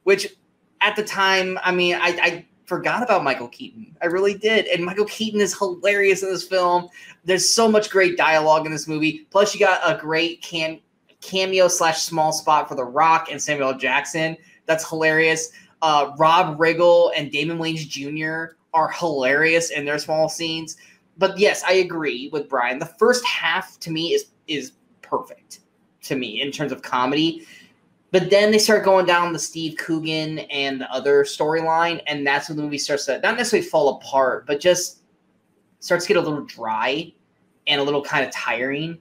which at the time, I mean, I forgot about Michael Keaton. I really did. And Michael Keaton is hilarious in this film. There's so much great dialogue in this movie. Plus, you got a great cameo / small spot for The Rock and Samuel L. Jackson. That's hilarious. Rob Riggle and Damon Wayans Jr. are hilarious in their small scenes. But yes, I agree with Brian. The first half to me is perfect to me in terms of comedy. But then they start going down the Steve Coogan and the other storyline, and that's when the movie starts to not necessarily fall apart, but just starts to get a little dry and a little kind of tiring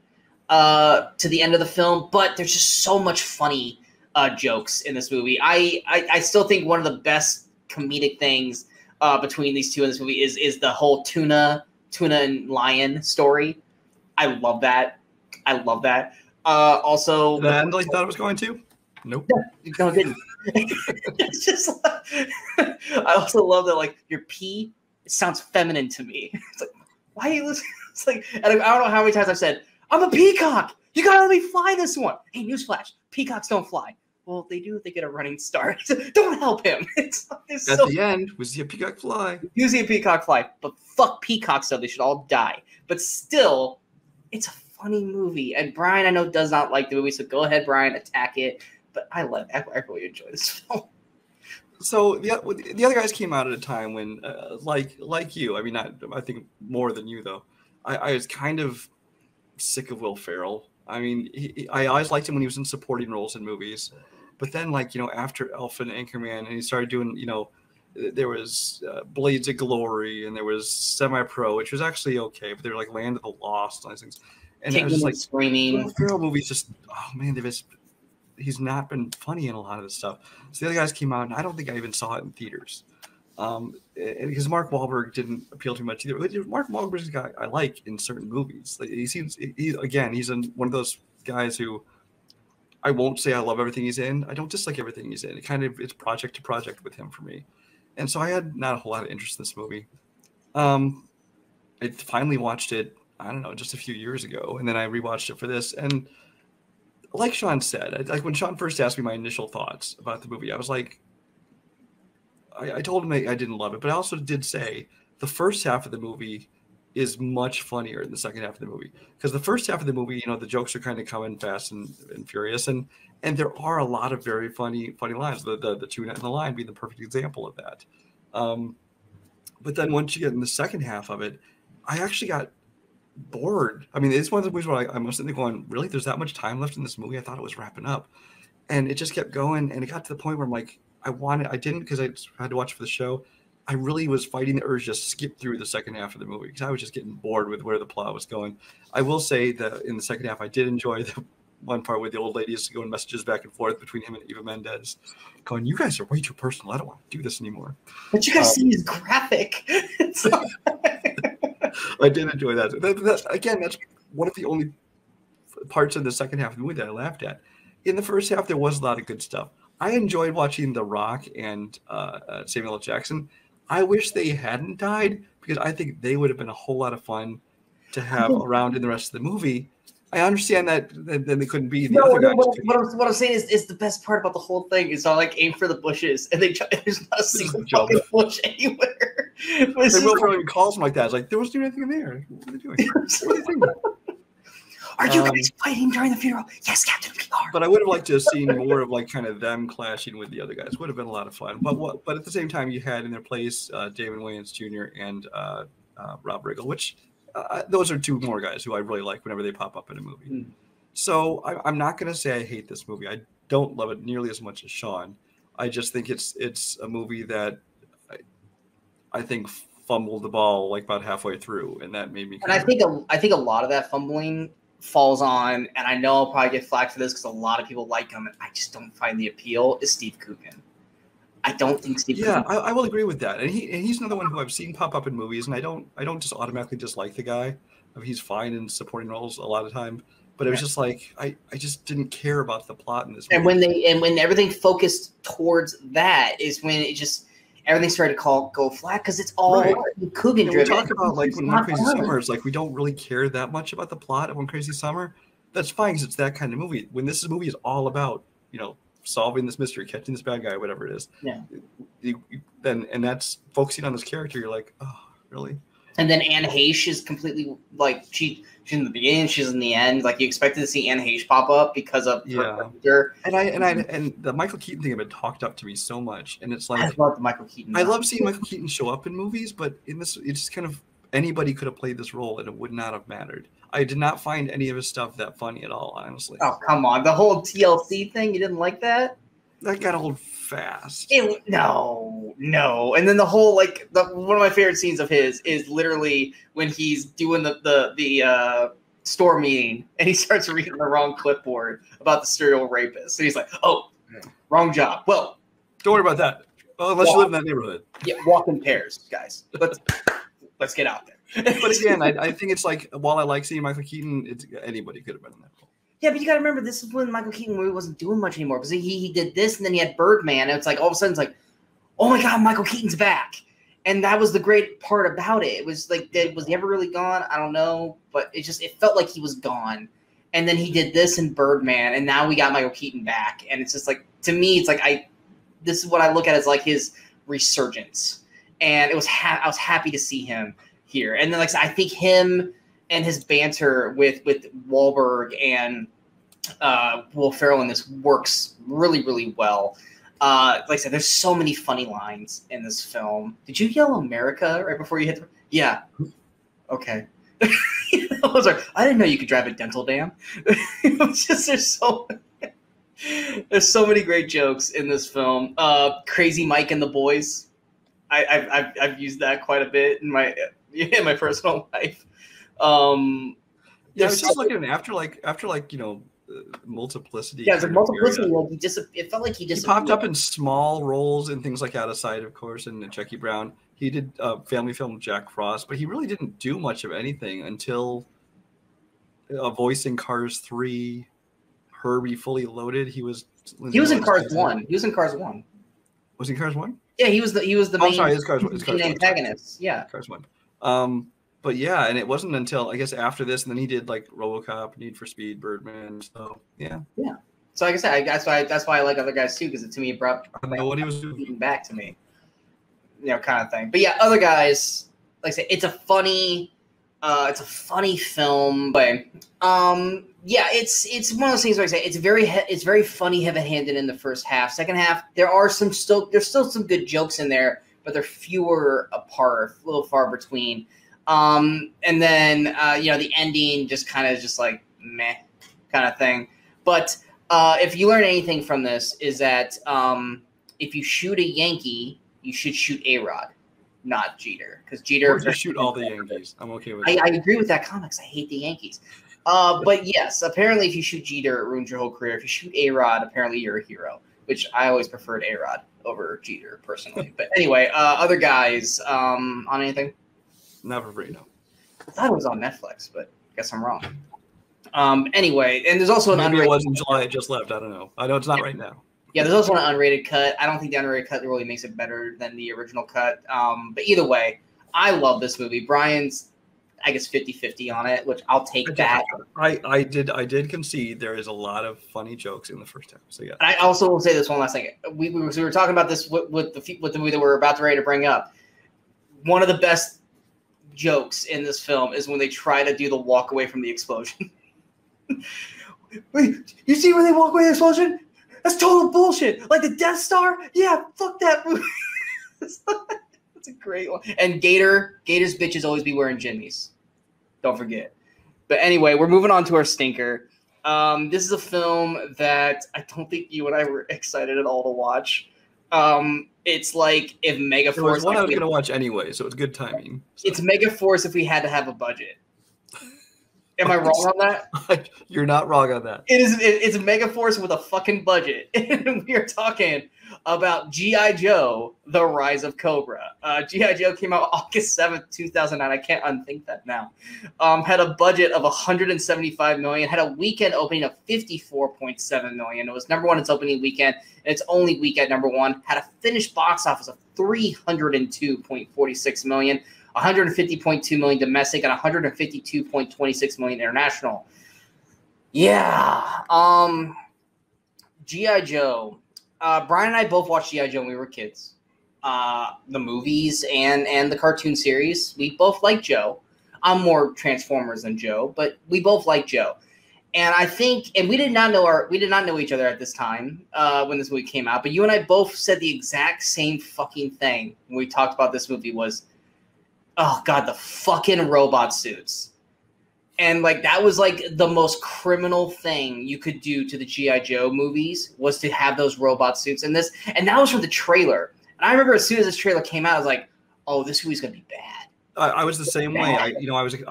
to the end of the film. But there's just so much funny jokes in this movie. I still think one of the best comedic things between these two in this movie is the whole tuna and lion story. I love that. Also, did it end like you thought it was going to? Nope. No, it didn't. It's just like, I also love that, like, your pee, it sounds feminine to me. It's like, why are you listening? It's like, and I don't know how many times I've said, I'm a peacock. You gotta let me fly this one. Hey, newsflash, peacocks don't fly. Well, they do if they get a running start. Don't help him. At the end, we see a peacock fly. You see a peacock fly, but fuck peacocks, though. They should all die. But still, it's a funny movie. And Brian, I know, does not like the movie, so go ahead, Brian, attack it. But I really enjoy this film. So the Other Guys came out at a time when, like you, I mean, I think more than you, though, I was kind of sick of Will Ferrell. I mean, I always liked him when he was in supporting roles in movies. But then, like, after Elf and Anchorman, and he started doing, there was Blades of Glory, and there was Semi-Pro, which was actually okay, but they were like Land of the Lost and all these things. And I was just like, screaming. Will Ferrell movies just, oh man, he's not been funny in a lot of this stuff. So The Other Guys came out, and I don't think I even saw it in theaters. Because Mark Wahlberg didn't appeal too much either. Mark Wahlberg's a guy I like in certain movies. Like, he's one of those guys who I won't say I love everything he's in. I don't dislike everything he's in. It's project to project with him for me. And so I had not a whole lot of interest in this movie. I finally watched it, I don't know, just a few years ago, and then I rewatched it for this. And like Sean said, like when Sean first asked me my initial thoughts about the movie, I was like, I told him I didn't love it, but I also did say the first half of the movie is much funnier than the second half of the movie, because the first half of the movie, the jokes are kind of coming fast and furious, and there are a lot of very funny lines. The tuna and the lion being the perfect example of that. But then once you get in the second half of it, I actually got bored. I mean, it's one of the movies where I must have going, really, there's that much time left in this movie? I thought it was wrapping up, and it just kept going, and it got to the point where I'm like, I didn't, because I had to watch for the show. I really was fighting the urge to just skip through the second half of the movie because I was just getting bored with where the plot was going. I will say that in the second half, I did enjoy the one part where the old lady is going messages back and forth between him and Eva Mendes, going, "You guys are way too personal. I don't want to do this anymore." But you guys see is graphic. I did enjoy that. That's one of the only parts of the second half of the movie that I laughed at. In the first half, there was a lot of good stuff. I enjoyed watching The Rock and Samuel L. Jackson. I wish they hadn't died, because I think they would have been a whole lot of fun to have around in the rest of the movie. I understand that then they couldn't be the other guys. What I'm saying is the best part about the whole thing is I like aim for the bushes, and there's not a single fucking bush anywhere. Will Ferrell even calls him like that. It's like, there wasn't anything in there. What are they doing? What are they thinking? Are you guys fighting during the funeral? Yes, Captain. We are. But I would have liked to have seen more of like kind of them clashing with the other guys. Would have been a lot of fun. But at the same time, you had in their place Damon Wayans Jr. and Rob Riggle, which those are two more guys who I really like whenever they pop up in a movie. Mm. So I'm not going to say I hate this movie. I don't love it nearly as much as Sean. I just think it's a movie that I think fumbled the ball like about halfway through, and that made me. And I think a lot of that fumbling falls on, and I know I'll probably get flack for this because a lot of people like him, and I just don't find the appeal, is Steve Coogan. I don't think Steve Coogan. Yeah, I will agree with that. And he's another one who I've seen pop up in movies, and I don't just automatically dislike the guy. I mean, he's fine in supporting roles a lot of time, but it was just like I just didn't care about the plot in this movie. And when everything focused towards that is when it just everything started to go flat because it's all Coogan driven. We talk about like when One Crazy Summer is like we don't really care that much about the plot of One Crazy Summer. That's fine because it's that kind of movie. When this movie is all about solving this mystery, catching this bad guy, whatever it is. Yeah. And that's focusing on this character. You're like, oh, really? And then Anne Heche is completely like she's in the beginning, she's in the end. Like you expected to see Anne Heche pop up because of her character. And the Michael Keaton thing had been talked up to me so much, and it's like I love Michael Keaton. I love seeing Michael Keaton show up in movies, but in this, it's just kind of anybody could have played this role, and it would not have mattered. I did not find any of his stuff that funny at all, honestly. Oh come on, the whole TLC thing, you didn't like that? That got old fast. No. And then the whole one of my favorite scenes of his is literally when he's doing the store meeting and he starts reading the wrong clipboard about the serial rapist. So he's like, "Oh, wrong job." Well, don't worry about that. Unless you live in that neighborhood. Yeah, walk in pairs, guys. Let's get out there. But again, I think it's like while I like seeing Michael Keaton, anybody could have been in that role. Yeah, but you got to remember, this is when Michael Keaton really wasn't doing much anymore because he did this and then he had Birdman. And it's like all of a sudden it's like, oh my God, Michael Keaton's back. And that was the great part about it. It was like, was he ever really gone? I don't know. But it felt like he was gone. And then he did this in Birdman. And now we got Michael Keaton back. And it's just like, to me, it's like this is what I look at as like his resurgence. And I was happy to see him here. And then like I think him and his banter with Wahlberg and Will Ferrell in this works really, really well. Like I said, there's so many funny lines in this film. Did you yell America right before you hit Yeah. Okay. I was like, I didn't know you could drive a dental dam. It was just there's so many great jokes in this film. Crazy Mike and the Boys. I've used that quite a bit in my personal life. I was just looking after multiplicity. Yeah, the multiplicity. It felt like he just popped up in small roles and things like Out of Sight, of course, and Jackie Brown. He did family film Jack Frost, but he really didn't do much of anything until voicing Cars 3, Herbie Fully Loaded. He was in Cars 1. He was in Cars 1. Was he in Cars 1? Yeah, he was the main. Sorry, it's Cars 1. It's Cars 1. Antagonist. Yeah, Cars 1. But yeah, and it wasn't until I guess after this, and then he did like RoboCop, Need for Speed, Birdman. So yeah. So like I said, that's why I like other guys too, because to me it brought what he was doing back to me, kind of thing. But yeah, other guys, like I said, it's a funny film, but yeah, it's one of those things where I say it's very funny, heavy-handed in the first half. Second half, there's still some good jokes in there, but they're fewer apart, a little far between. And then the ending just kind of just like meh kind of thing. But if you learn anything from this is that if you shoot a Yankee, you should shoot A-Rod, not Jeter, because Jeter. Or just shoot all the Yankees. I'm okay with that. I agree with that comics. I hate the Yankees. But yes, apparently if you shoot Jeter, it ruins your whole career. If you shoot A-Rod, apparently you're a hero, which I always preferred A-Rod over Jeter personally. But anyway, other guys on anything? Never really, no. I thought it was on Netflix, but I guess I'm wrong. Anyway, and there's also an unrated. It was in July. It just left. I don't know. I know it's not right now. Yeah, there's also an unrated cut. I don't think the unrated cut really makes it better than the original cut. But either way, I love this movie. Brian's, I guess, 50-50 on it, which I'll take that. I did concede there is a lot of funny jokes in the first half. So yeah. I also will say this one last thing. We were talking about this with the movie that we're about to ready to bring up. one of the best jokes in this film is when they try to do the walk away from the explosion. Wait, you see where they walk away from the explosion? That's total bullshit. Like the Death Star? Yeah, fuck that movie. That's a great one. And Gator's bitches always be wearing jimmies. Don't forget. But anyway, we're moving on to our stinker. This is a film that I don't think you and I were excited at all to watch. It's like if Megaforce... It was one I was going to watch anyway, so it's good timing. So. It's Megaforce if we had to have a budget. Am I wrong on that? You're not wrong on that. It's Megaforce with a fucking budget. And we are talking about G.I. Joe, The Rise of Cobra. G.I. Joe came out August 7th, 2009. I can't unthink that now. Had a budget of $175 million. Had a weekend opening of $54.7 million. It was number one its opening weekend. And its only weekend number one. Had a finished box office of $302.46 million. $150.2 million domestic and $152.26 million international. Yeah. G.I. Joe. Brian and I both watched G.I. Joe when we were kids. The movies and the cartoon series. We both like Joe. I'm more Transformers than Joe, but we both like Joe. And I think, and we did not know each other at this time when this movie came out, but you and I both said the exact same fucking thing when we talked about this movie was, oh God, the fucking robot suits. And like that was like the most criminal thing you could do to the G.I. Joe movies was to have those robot suits. And that was from the trailer. And I remember as soon as this trailer came out, I was like, oh, this movie's gonna be bad. I was the same way. I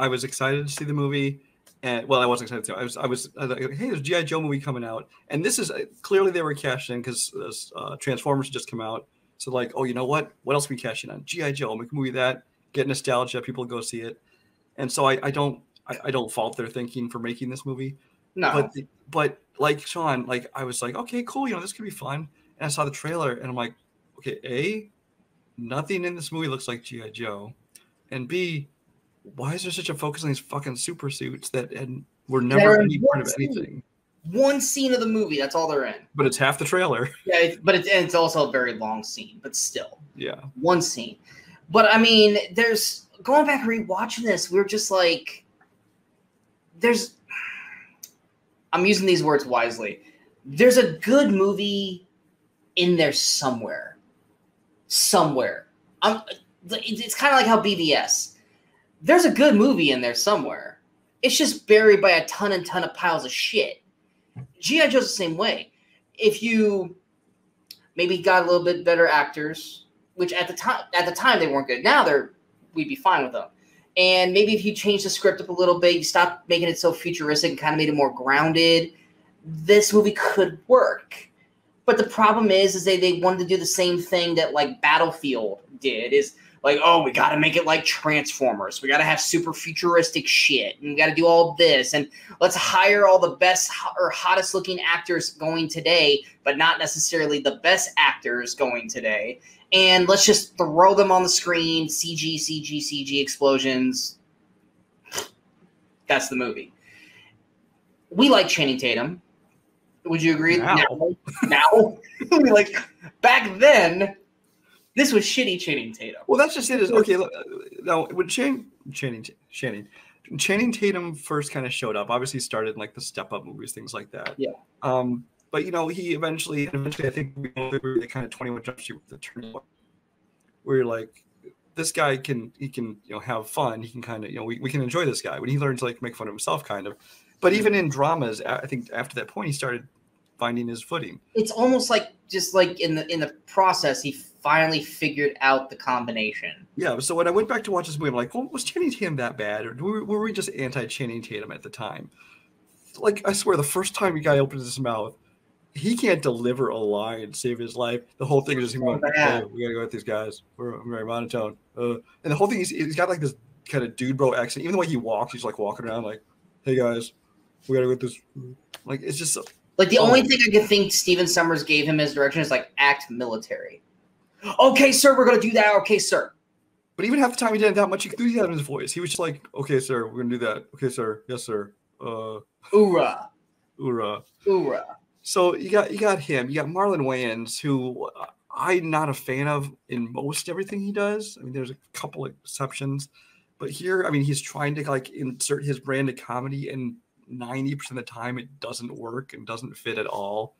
was excited to see the movie. And well, I wasn't excited to. I was like, hey, there's a G.I. Joe movie coming out. And this is clearly they were cashing in because Transformers just come out. So like, oh, you know what? What else are we cashing on? G.I. Joe, make a movie that. Get nostalgia, people go see it, and so I don't fault their thinking for making this movie. No, but like Sean, like I was like, okay, cool, this could be fun. And I saw the trailer, and I'm like, okay, A, nothing in this movie looks like G.I. Joe, and B, why is there such a focus on these fucking super suits and we're never any part of anything? One scene of the movie, that's all they're in. But it's half the trailer. Yeah, but it's also a very long scene, but still, yeah, one scene. But I mean, there's going back and rewatching this, we were just like, I'm using these words wisely. There's a good movie in there somewhere. Somewhere. It's kind of like how BBS. There's a good movie in there somewhere. It's just buried by a ton and ton of piles of shit. G.I. Joe's the same way. If you maybe got a little bit better actors, which at the time they weren't good. Now we'd be fine with them. And maybe if you change the script up a little bit, you stop making it so futuristic and kind of made it more grounded, this movie could work. But the problem is they wanted to do the same thing that like Battlefield did, is like, oh, we got to make it like Transformers. We got to have super futuristic shit. And we got to do all this. And let's hire all the best or hottest looking actors going today, but not necessarily the best actors going today. And let's just throw them on the screen, CG explosions. That's the movie. We like Channing Tatum. Would you agree? Now? Like, back then, this was shitty Channing Tatum. Well, that's just it. Okay, look, now, when Channing Tatum first kind of showed up, obviously started in like the Step Up movies, things like that. Yeah. But he eventually I think we were the kind of 21 Jump Street with the turning point, where you're like, this guy can have fun. He can kind of we can enjoy this guy when he learned to like make fun of himself, kind of. But even in dramas, I think after that point he started finding his footing. It's almost like just like in the process he finally figured out the combination. Yeah. So when I went back to watch this movie, I'm like, well, was Channing Tatum that bad, or were we just anti Channing Tatum at the time? Like, I swear, the first time the guy opens his mouth, he can't deliver a line and save his life. The whole thing is just him going, oh, we gotta go with these guys. We're very monotone. And the whole thing he's got like this kind of dude bro accent. Even the way he walks, he's like walking around like, hey guys, we gotta go with this. Like, it's just like the only thing I could think Steven Summers gave him as direction is like act military. Okay, sir, we're gonna do that. Okay, sir. But even half the time he didn't have that much. He could do that in his voice. He was just like, okay, sir, we're gonna do that. Okay, sir. Yes, sir. Hoorah. Hoorah. Hoorah. So you got him. You got Marlon Wayans, who I'm not a fan of in most everything he does. I mean, there's a couple of exceptions, but here, I mean, he's trying to like insert his brand of comedy, and 90% of the time it doesn't work and doesn't fit at all.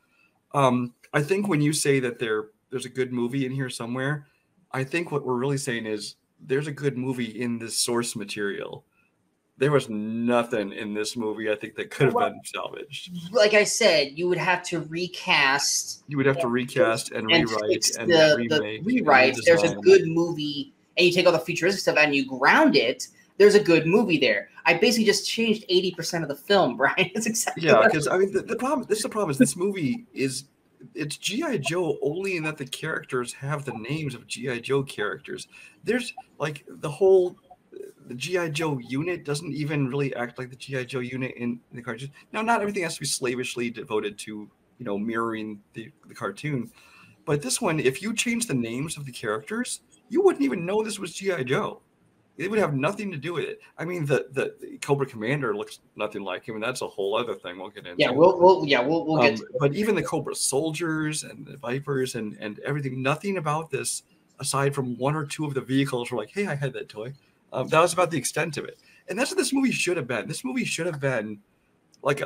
I think when you say that there's a good movie in here somewhere, I think what we're really saying is there's a good movie in this source material. There was nothing in this movie, I think, that could have been salvaged. Like I said, you would have to recast. You would have to recast and rewrite and remake. The rewrites. There's a good movie, and you take all the futuristic stuff and you ground it. There's a good movie there. I basically just changed 80% of the film, Brian. That's exactly because I mean the problem. The problem is this movie it's G.I. Joe only in that the characters have the names of G.I. Joe characters. There's like the G.I. Joe unit doesn't even really act like the G.I. Joe unit in the cartoon. Now, not everything has to be slavishly devoted to, mirroring the cartoon. But this one, if you change the names of the characters, you wouldn't even know this was G.I. Joe. It would have nothing to do with it. I mean, the Cobra Commander looks nothing like him, and that's a whole other thing we'll get into. Yeah, we'll get to it. But even the Cobra soldiers and the Vipers and everything, nothing about this, aside from one or two of the vehicles, were like, hey, I had that toy. That was about the extent of it. And that's what this movie should have been. This movie should have been like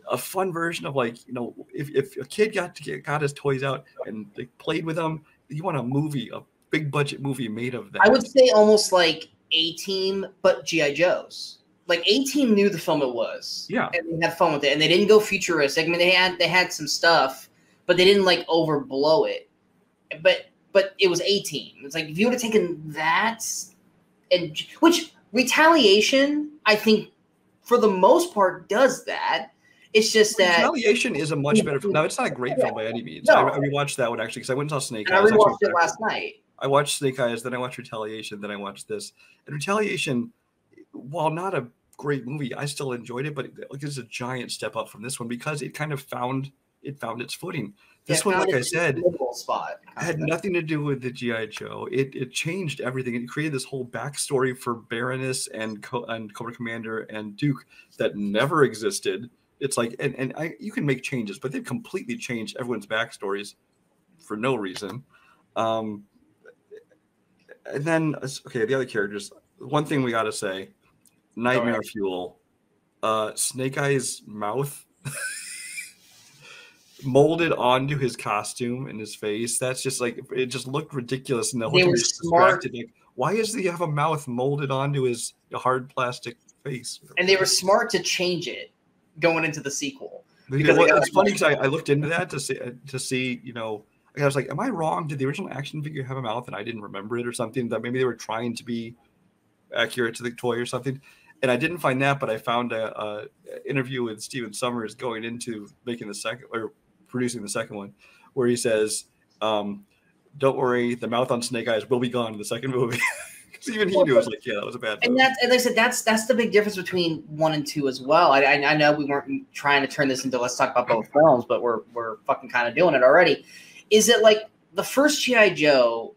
a fun version of like, if a kid got his toys out and they played with them, you want a big budget movie made of that. I would say almost like A-Team, but G.I. Joe's. Like A-Team knew the film it was. Yeah. And they had fun with it. And they didn't go futuristic. I mean, they had some stuff, but they didn't like overblow it. But it was A-Team. It's like if you would have taken that, and which Retaliation, I think, for the most part, does that. It's just that Retaliation is a much better film. Now, it's not a great film by any means. No. I rewatched that one actually because I went and saw Snake Eyes. I rewatched it last night. I watched Snake Eyes, then I watched Retaliation, then I watched this. And Retaliation, while not a great movie, I still enjoyed it, but it's a giant step up from this one because it kind of found its footing. This one, like I said, had nothing to do with the G.I. Joe. It changed everything. It created this whole backstory for Baroness and Cobra Commander and Duke that never existed. It's like, you can make changes, but they've completely changed everyone's backstories for no reason. And then, okay, the other characters. One thing we got to say, Nightmare Fuel. Snake Eyes' mouth molded onto his costume and his face. That's just like, it just looked ridiculous. And the whole distracted. Like, why does he have a mouth molded onto his hard plastic face? And they were smart to change it going into the sequel. Because it's funny because I looked into that to see, I was like, am I wrong? Did the original action figure have a mouth and I didn't remember it or something? That maybe they were trying to be accurate to the toy or something. And I didn't find that, but I found a interview with Steven Summers going into making the second or producing the second one, where he says, "Don't worry, the mouth on Snake Eyes will be gone in the second movie." Because even he knew it was like, yeah, that was a bad movie. And like I said, that's the big difference between 1 and 2 as well. I know we weren't trying to turn this into let's talk about both films, but we're fucking kind of doing it already. Is that like the first G.I. Joe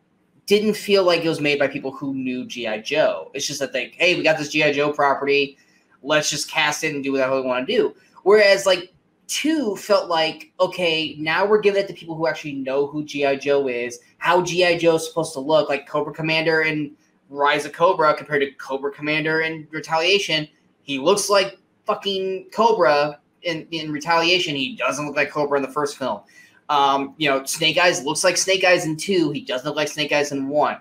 didn't feel like it was made by people who knew G.I. Joe. It's just that hey, we got this G.I. Joe property. Let's just cast it and do whatever we want to do. Whereas like 2 felt like, okay, now we're giving it to people who actually know who G.I. Joe is, how G.I. Joe is supposed to look, like Cobra Commander and Rise of Cobra compared to Cobra Commander and Retaliation. He looks like fucking Cobra in Retaliation. He doesn't look like Cobra in the first film. Snake Eyes looks like Snake Eyes in 2. He doesn't look like Snake Eyes in 1.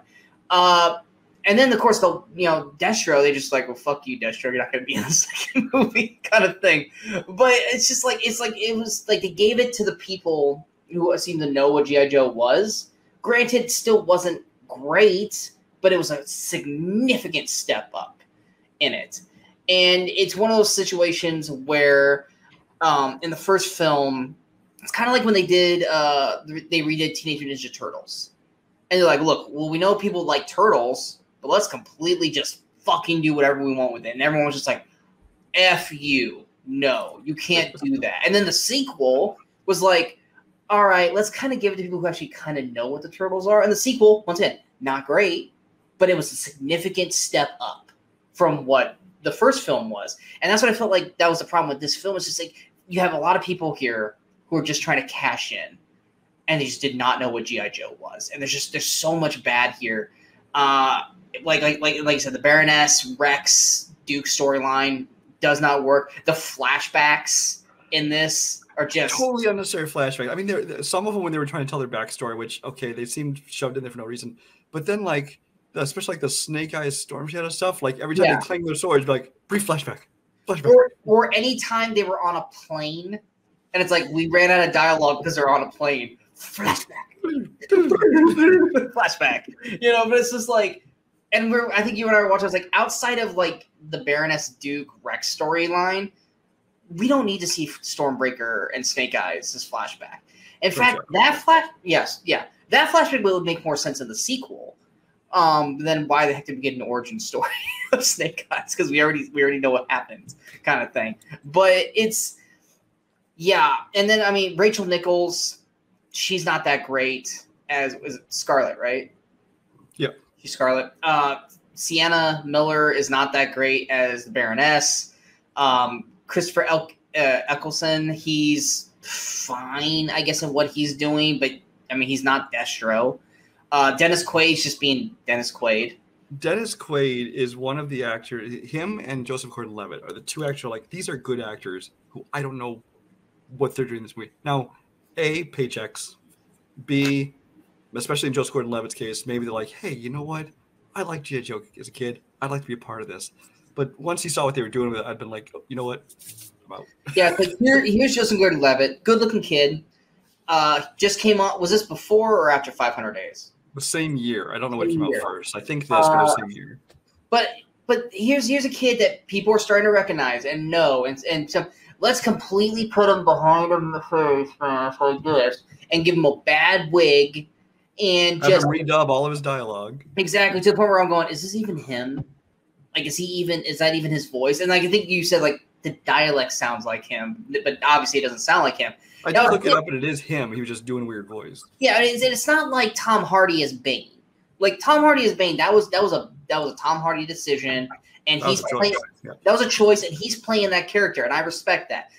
And then, of course, Destro, they just like, well, fuck you, Destro. You're not going to be in the second movie kind of thing. But it's just like, it was like they gave it to the people who seemed to know what G.I. Joe was. Granted, it still wasn't great, but it was a significant step up in it. And it's one of those situations where in the first film, it's kind of like when they redid Teenage Mutant Ninja Turtles. And they're like, look, well, we know people like turtles, but let's completely just fucking do whatever we want with it. And everyone was just like, F you. No, you can't do that. And then the sequel was like, all right, let's kind of give it to people who actually kind of know what the turtles are. And the sequel, once again, not great, but it was a significant step up from what the first film was. And that's what I felt like that was the problem with this film. It's just like you have a lot of people here who are just trying to cash in. and they just did not know what G.I. Joe was. And there's so much bad here. Like I said, the Baroness, Rex, Duke storyline does not work. The flashbacks in this are just totally unnecessary flashbacks. I mean, some of them when they were trying to tell their backstory, which okay, they seemed shoved in there for no reason. But then like, especially like the Snake Eyes Storm Shadow stuff, like every time they clang their swords, like brief flashback. Or anytime they were on a plane, and it's like we ran out of dialogue because they're on a plane. Flashback. Flashback. You know, but it's just like, and I think you and I were watching, I was like, outside of like the Baroness Duke Rex storyline, we don't need to see Stormbreaker and Snake Eyes as flashback. In fact, that flashback would make more sense in the sequel. Then why the heck did we get an origin story of Snake Eyes? Because we already know what happened, kind of thing. But it's and then I mean Rachel Nichols, she's not that great as Scarlet, right? Yeah, she's Scarlet. Sienna Miller is not that great as the Baroness. Christopher Eccleston, he's fine, I guess, in what he's doing, but I mean he's not Destro. Dennis Quaid's just being Dennis Quaid. Dennis Quaid is one of the actors. Him and Joseph Gordon-Levitt are the two actors. Like these are good actors who I don't know what they're doing this week. Now, A, paychecks. B, especially in Joseph Gordon-Levitt's case, maybe they're like, hey, you know what? I liked G.I. Joe as a kid. I'd like to be a part of this. But once he saw what they were doing with it, I'd been like, oh, you know what? I'm out. Yeah, but here's Joseph Gordon-Levitt. Good-looking kid. Just came out. Was this before or after 500 Days? The same year. I don't know what came out first. I think this was the same year. But here's a kid that people are starting to recognize and know, and so let's completely put him behind him in the face, man, like this, and give him a bad wig, and just redub all of his dialogue. Exactly, to the point where I'm going, is this even him? Like, is that even his voice? And like I think you said, like the dialect sounds like him, but obviously it doesn't sound like him. I did look it up, and it is him. He was just doing weird voice. Yeah, I mean, it's not like Tom Hardy as Bane. Like Tom Hardy as Bane, that was a Tom Hardy decision, and he's playing. Yeah. That was a choice, and he's playing that character, and I respect that.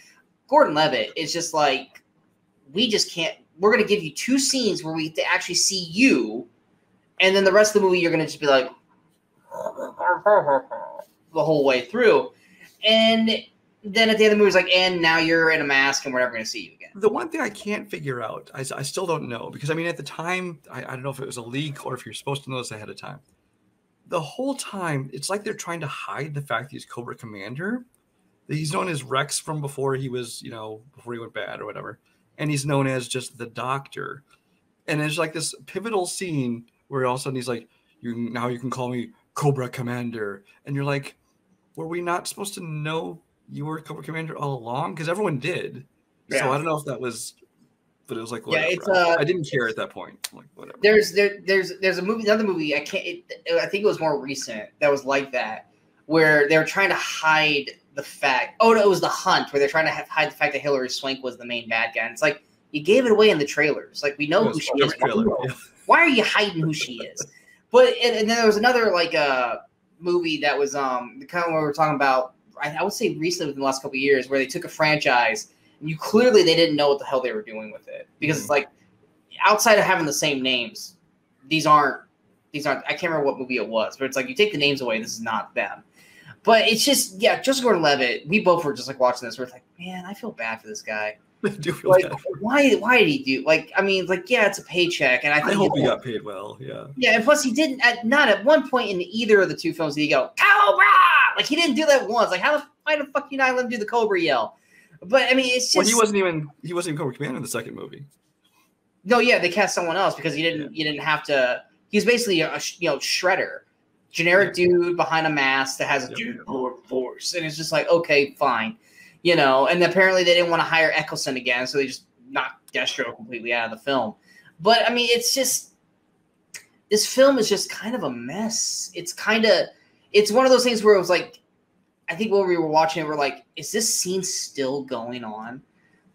Gordon-Levitt is just like, we just can't. We're going to give you 2 scenes where we get to actually see you, and then the rest of the movie you're going to just be like the whole way through, and then at the end of the movie, it's like, and now you're in a mask, and we're never going to see you again. The one thing I can't figure out, I still don't know, because I mean, at the time, I don't know if it was a leak or if you're supposed to know this ahead of time. The whole time, it's like they're trying to hide the fact that he's Cobra Commander. He's known as Rex from before he was, before he went bad or whatever. And he's known as just the Doctor. And there's like this pivotal scene where all of a sudden he's like, now you can call me Cobra Commander. And you're like, were we not supposed to know you were Cobra Commander all along? Because everyone did. Yeah. So I don't know if that was, but it was like, whatever. Yeah, I didn't care at that point. Like, whatever. There's a movie, another movie. I think it was more recent that was like that, where they were trying to hide the fact. Oh no, it was The Hunt, where they're trying to hide the fact that Hilary Swank was the main bad guy. And it's like, you gave it away in the trailers. Like, we know who she is. Why are you hiding who she is? But and then there was another like movie that was the kind of what we were talking about. I would say recently within the last couple of years, where they took a franchise. You clearly they didn't know what the hell they were doing with it, because it's like, outside of having the same names, these aren't I can't remember what movie it was, but it's like, you take the names away, this is not them. But it's just, Joseph Gordon-Levitt, we both were just like watching this, we're like, man, I feel bad for this guy. I do feel like, bad. Why did he do, like, I mean, like, yeah, it's a paycheck, and I hope he got paid well. Yeah, and plus he didn't not at one point in either of the 2 films did he go Cobra, like he didn't do that once. Like, why the fuck you not let him do the Cobra yell? But I mean, it's just. Well, he wasn't even Cobra Commander in the second movie. No, yeah, they cast someone else because you didn't have to. He's basically a Shredder, generic dude behind a mask that has a force, and it's just like, okay, fine, And apparently they didn't want to hire Eccleston again, so they just knocked Destro completely out of the film. But I mean, it's just, this film is just kind of a mess. It's one of those things where it was like. I think when we were watching it, we're like, is this scene still going on?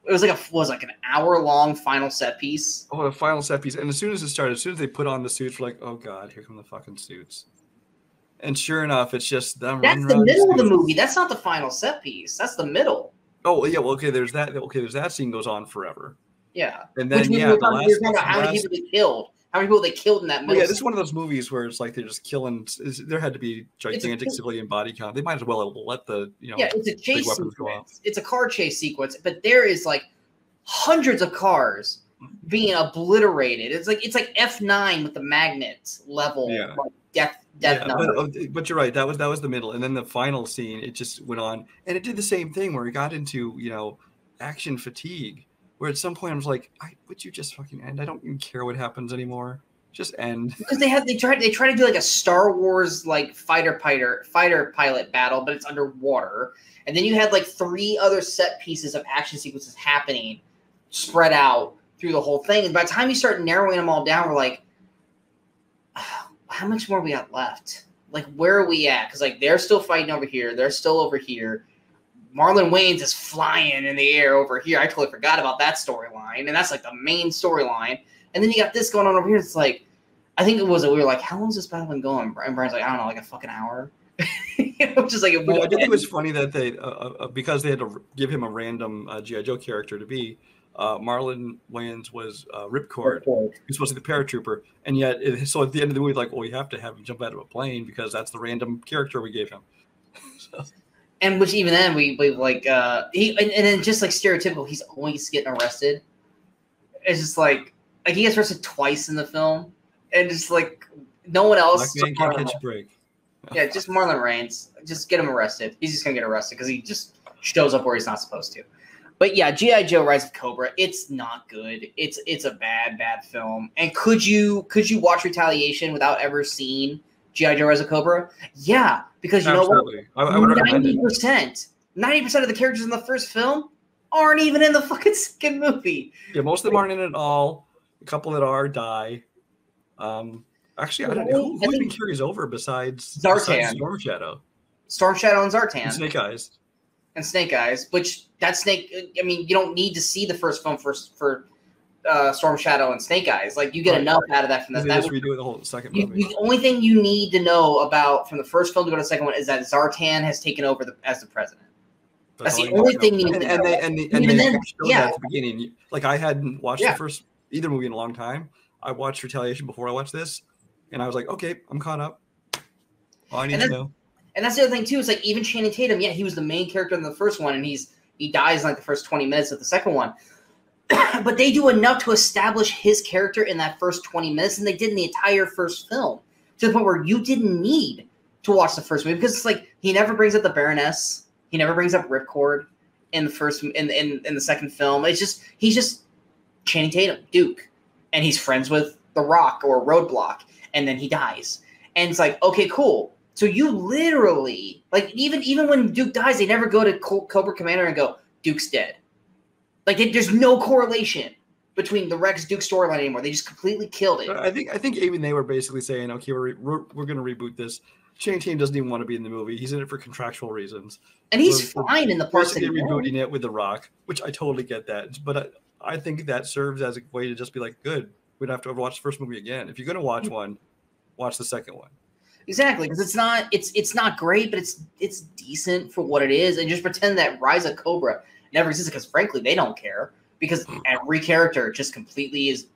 It was like an hour-long final set piece. Oh, the final set piece. And as soon as it started, as soon as they put on the suits, we're like, oh, God, here come the fucking suits. And sure enough, it's just them. That's the middle of the movie. That's not the final set piece. That's the middle. Oh, yeah. Well, okay, there's that. Okay, there's that scene goes on forever. Yeah. And then we yeah, were the talking, last, we were talking about how many people they killed. How many people they killed in that well, middle. yeah, this is one of those movies where it's like they're just killing. There had to be gigantic civilian body count. They might as well let the it's a chase big weapons go off. sequence. It's a car chase sequence, but there is like hundreds of cars being obliterated. It's like F9 with the magnet level, like death number. But you're right. That was the middle, and then the final scene. It just went on, and it did the same thing where it got into action fatigue. Where at some point I was like, would you just fucking end? I don't even care what happens anymore. Just end. Because they try to do like a Star Wars like fighter pilot battle, but it's underwater. And then you had like 3 other set pieces of action sequences happening, spread out through the whole thing. And by the time you start narrowing them all down, we're like, how much more we got left? Like, where are we at? Because like they're still fighting over here, they're still over here. Marlon Wayans is flying in the air over here. I totally forgot about that storyline, and that's like the main storyline. And then you got this going on over here. It's like, I think we were like, how long is this battle been going? And Brian's like, I don't know, like a fucking hour. Just like I did think it was funny that they because they had to give him a random G.I. Joe character to be. Marlon Wayans was Ripcord. He was supposed to be the paratrooper, and yet so at the end of the movie, like, well, we have to have him jump out of a plane because that's the random character we gave him. So. And which even then we like he and then just like stereotypical, he's always getting arrested. It's just like he gets arrested twice in the film, and just like no one else. Black man can't catch a break. Yeah, just Marlon Wayans. Just get him arrested. He's just gonna get arrested because he just shows up where he's not supposed to. But yeah, G.I. Joe: Rise of Cobra. It's not good. It's a bad film. And could you watch Retaliation without ever seeing G.I. Joe: Rise of Cobra? Yeah, because you Absolutely. know what? I would recommend it. 90% of the characters in the first film aren't even in the fucking second movie. Yeah, most of them aren't in it at all. A couple that are die. Actually, I don't know who even carries over besides Storm Shadow. Storm Shadow and Zartan. And Snake Eyes. And Snake Eyes, which that Snake, I mean, you don't need to see the first film for Storm Shadow and Snake Eyes. Like, you get enough out of that from that. They just redo the whole second movie. The only thing you need to know about from the first film to go to the second one is that Zartan has taken over as the president. That's the only thing you need to know. And they showed that at the beginning. Like, I hadn't watched the first either movie in a long time. I watched Retaliation before I watched this, and I was like, okay, I'm caught up. All I need to know. And that's the other thing too. Is like even Channing Tatum. Yeah, he was the main character in the first one, and he dies in like the first 20 minutes of the second one. But they do enough to establish his character in that first 20 minutes, and they did in the entire first film to the point where you didn't need to watch the first movie because it's like he never brings up the Baroness, he never brings up Ripcord in the first in the second film. It's just he's just Channing Tatum, Duke, and he's friends with The Rock or Roadblock, and then he dies, and it's like, okay, cool. So you literally, like, even when Duke dies, they never go to Cobra Commander and go, Duke's dead. Like, there's no correlation between the Rex Duke storyline anymore. They just completely killed it. I think even they were basically saying, okay, we're going to reboot this. Channing Tatum doesn't even want to be in the movie. He's in it for contractual reasons. And he's fine in the parts that he's rebooting it with The Rock, which I totally get that. But I think that serves as a way to just be like, good, we don't have to ever watch the first movie again. If you're going to watch one, watch the second one. Exactly, because it's not great, but it's decent for what it is, and just pretend that Rise of Cobra never existed because frankly they don't care because every character just completely is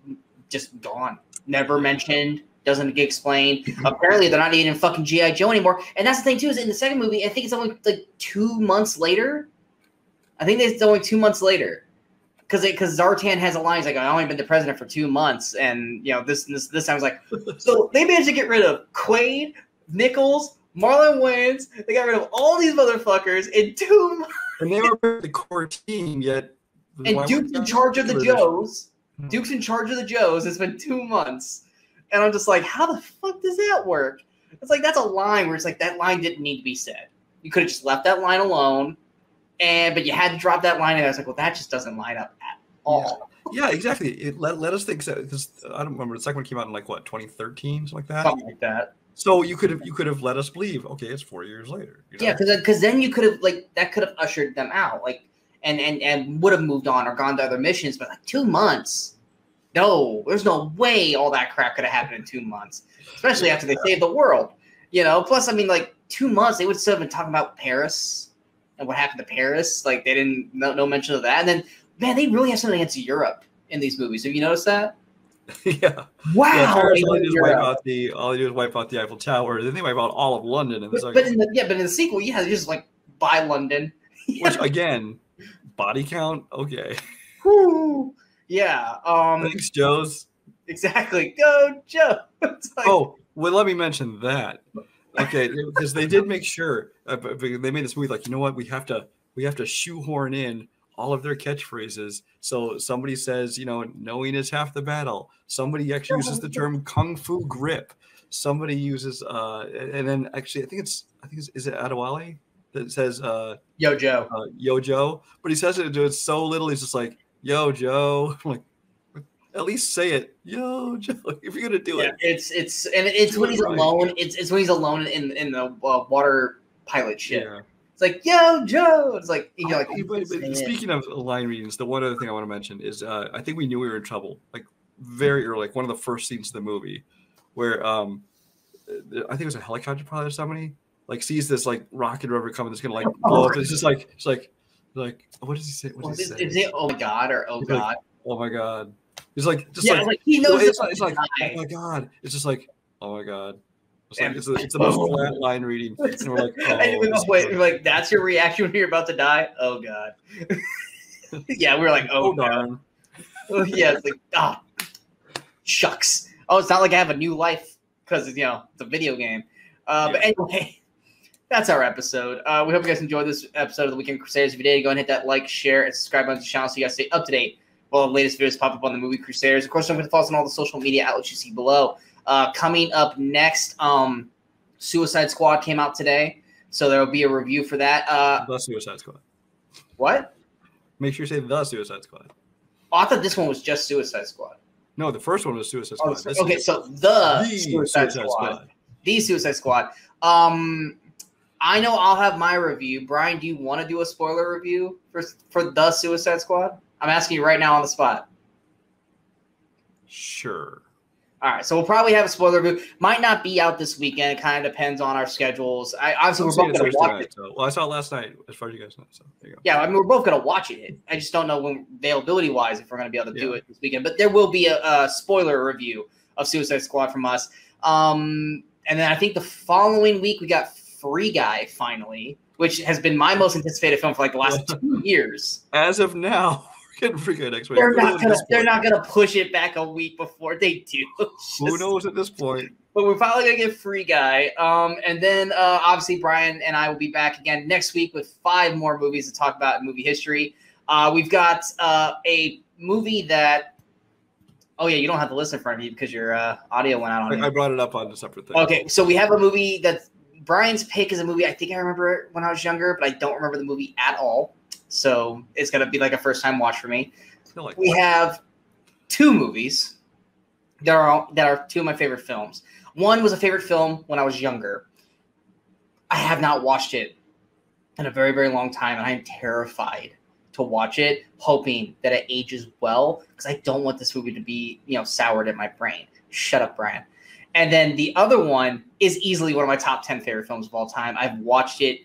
just gone, never mentioned, doesn't get explained. Apparently they're not even in fucking G.I. Joe anymore, and that's the thing too is in the second movie I think it's only like 2 months later. I think it's only 2 months later. Because Zartan has a line, he's like, I've only been the president for 2 months, and this time was like, so they managed to get rid of Quaid, Nichols, Marlon Wayans. They got rid of all these motherfuckers in 2 months. And they were the core team, yet. And Duke's in charge of the Joes. Duke's in charge of the Joes. It's been 2 months, and I'm just like, how the fuck does that work? It's like that's a line where it's like that line didn't need to be said. You could have just left that line alone. But you had to drop that line, and I was like, well, that just doesn't line up at all. Yeah, exactly. Let us think, because I don't remember, the second one came out in like what, 2013, something like that. Something like that. So you could have let us believe, okay, it's 4 years later. Yeah, because then you could have that could have ushered them out, and would have moved on or gone to other missions. But 2 months, no, there's no way all that crap could have happened in 2 months, especially after they saved the world. Plus, I mean, 2 months they would still have been talking about Paris. And what happened to Paris? They didn't no mention of that. And then, man, they really have something against Europe in these movies. Have you noticed that? Yeah. Wow. Yeah, Paris, all they do is wipe out the Eiffel Tower. Then they wipe out all of London in the second. But in the sequel, yeah, they just like buy London. Which again, body count, okay. Whew. Yeah. Thanks, Joe's. Exactly. Go, Joe. Like, oh, well, let me mention that. Okay, because they did make sure they made this movie like, you know what, we have to shoehorn in all of their catchphrases. So somebody says, you know, knowing is half the battle. Somebody actually uses the term kung fu grip. Somebody uses and then actually I think it's is it Adewale that says Yo Joe. Yo Joe, but he says it so little. He's just like, Yo Joe. I'm like, at least say it, Yo Joe, if you're gonna do it. It's when he's alone. It's when he's alone in the water pilot ship. Yeah. It's like, Yo Joe. It's like, you know, but speaking of line readings, the one other thing I want to mention is I think we knew we were in trouble like very early, like one of the first scenes of the movie, where I think it was a helicopter pilot or somebody like sees this like rocket or whatever coming that's gonna like blow up. It's just like what does he say? What does he say? Is it oh my god or oh god? Like, oh my god. He's like he knows. It's like oh my god. It's just like oh my god. It's like it's the most flat line reading. And we're like, oh, wait, we're like, that's your reaction when you're about to die? Oh god. Yeah, we're like, oh darn. Yeah, it's like, ah, shucks. Oh, it's not like I have a new life because it's a video game. But anyway, that's our episode. We hope you guys enjoyed this episode of the Weekend Crusaders. If you did, go ahead and hit that like, share, and subscribe button to the channel so you guys stay up to date while the latest videos pop up on the Movie Crusaders. Of course, don't forget to follow us on all the social media outlets you see below. Coming up next, Suicide Squad came out today, so there will be a review for that. The Suicide Squad. What? Make sure you say the Suicide Squad. Oh, I thought this one was just Suicide Squad. No, the first one was Suicide Squad. Okay, so the Suicide Squad. The Suicide Squad. I know I'll have my review. Brian, do you want to do a spoiler review for the Suicide Squad? I'm asking you right now on the spot. Sure. All right, so we'll probably have a spoiler review. Might not be out this weekend. It kind of depends on our schedules. Obviously, we're both going to watch it. Well, I saw it last night, as far as you guys know. So there you go. Yeah, I mean, we're both going to watch it. I just don't know when availability-wise if we're going to be able to do it this weekend. But there will be a spoiler review of Suicide Squad from us. And then I think the following week we got Free Guy finally, which has been my most anticipated film for like the last 2 years. As of now. Free Guy next week. They're not gonna push it back a week before they do. Who knows at this point? But we're probably gonna get Free Guy. And then obviously Brian and I will be back again next week with 5 more movies to talk about in movie history. We've got a movie that. Oh yeah, you don't have to listen for me because your audio went out on you. I brought it up on a separate thing. Okay, so we have a movie that Brian's pick is a movie I think I remember when I was younger, but I don't remember the movie at all. So it's going to be like a first-time watch for me. We have 2 movies that are 2 of my favorite films. One was a favorite film when I was younger. I have not watched it in a very, very long time, and I'm terrified to watch it, hoping that it ages well, because I don't want this movie to be, soured in my brain. Shut up, Brian. And then the other one is easily one of my top 10 favorite films of all time. I've watched it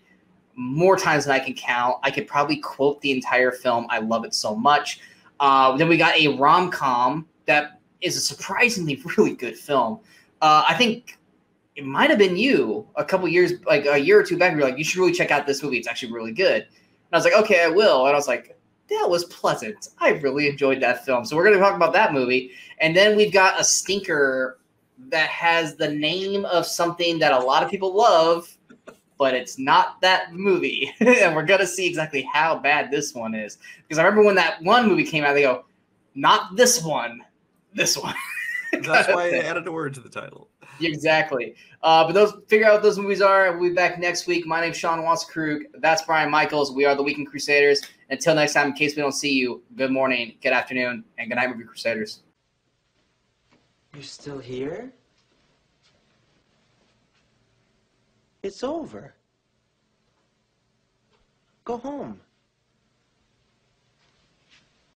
more times than I can count. I could probably quote the entire film. I love it so much. Then we got a rom-com that is a surprisingly really good film. I think it might have been you a couple years, like a year or 2 back. You were like, you should really check out this movie. It's actually really good. And I was like, okay, I will. And I was like, that was pleasant. I really enjoyed that film. So we're going to talk about that movie. And then we've got a stinker that has the name of something that a lot of people love, but it's not that movie. And we're going to see exactly how bad this one is. Because I remember when that one movie came out, they go, not this one, this one. That's why I added a word to the title. Exactly. But figure out what those movies are. We'll be back next week. My name's Sean Wasserkrug. That's Brian Michaels. We are the Weekend Crusaders. Until next time, in case we don't see you, good morning, good afternoon, and good night, Movie Crusaders. You're still here? It's over. Go home.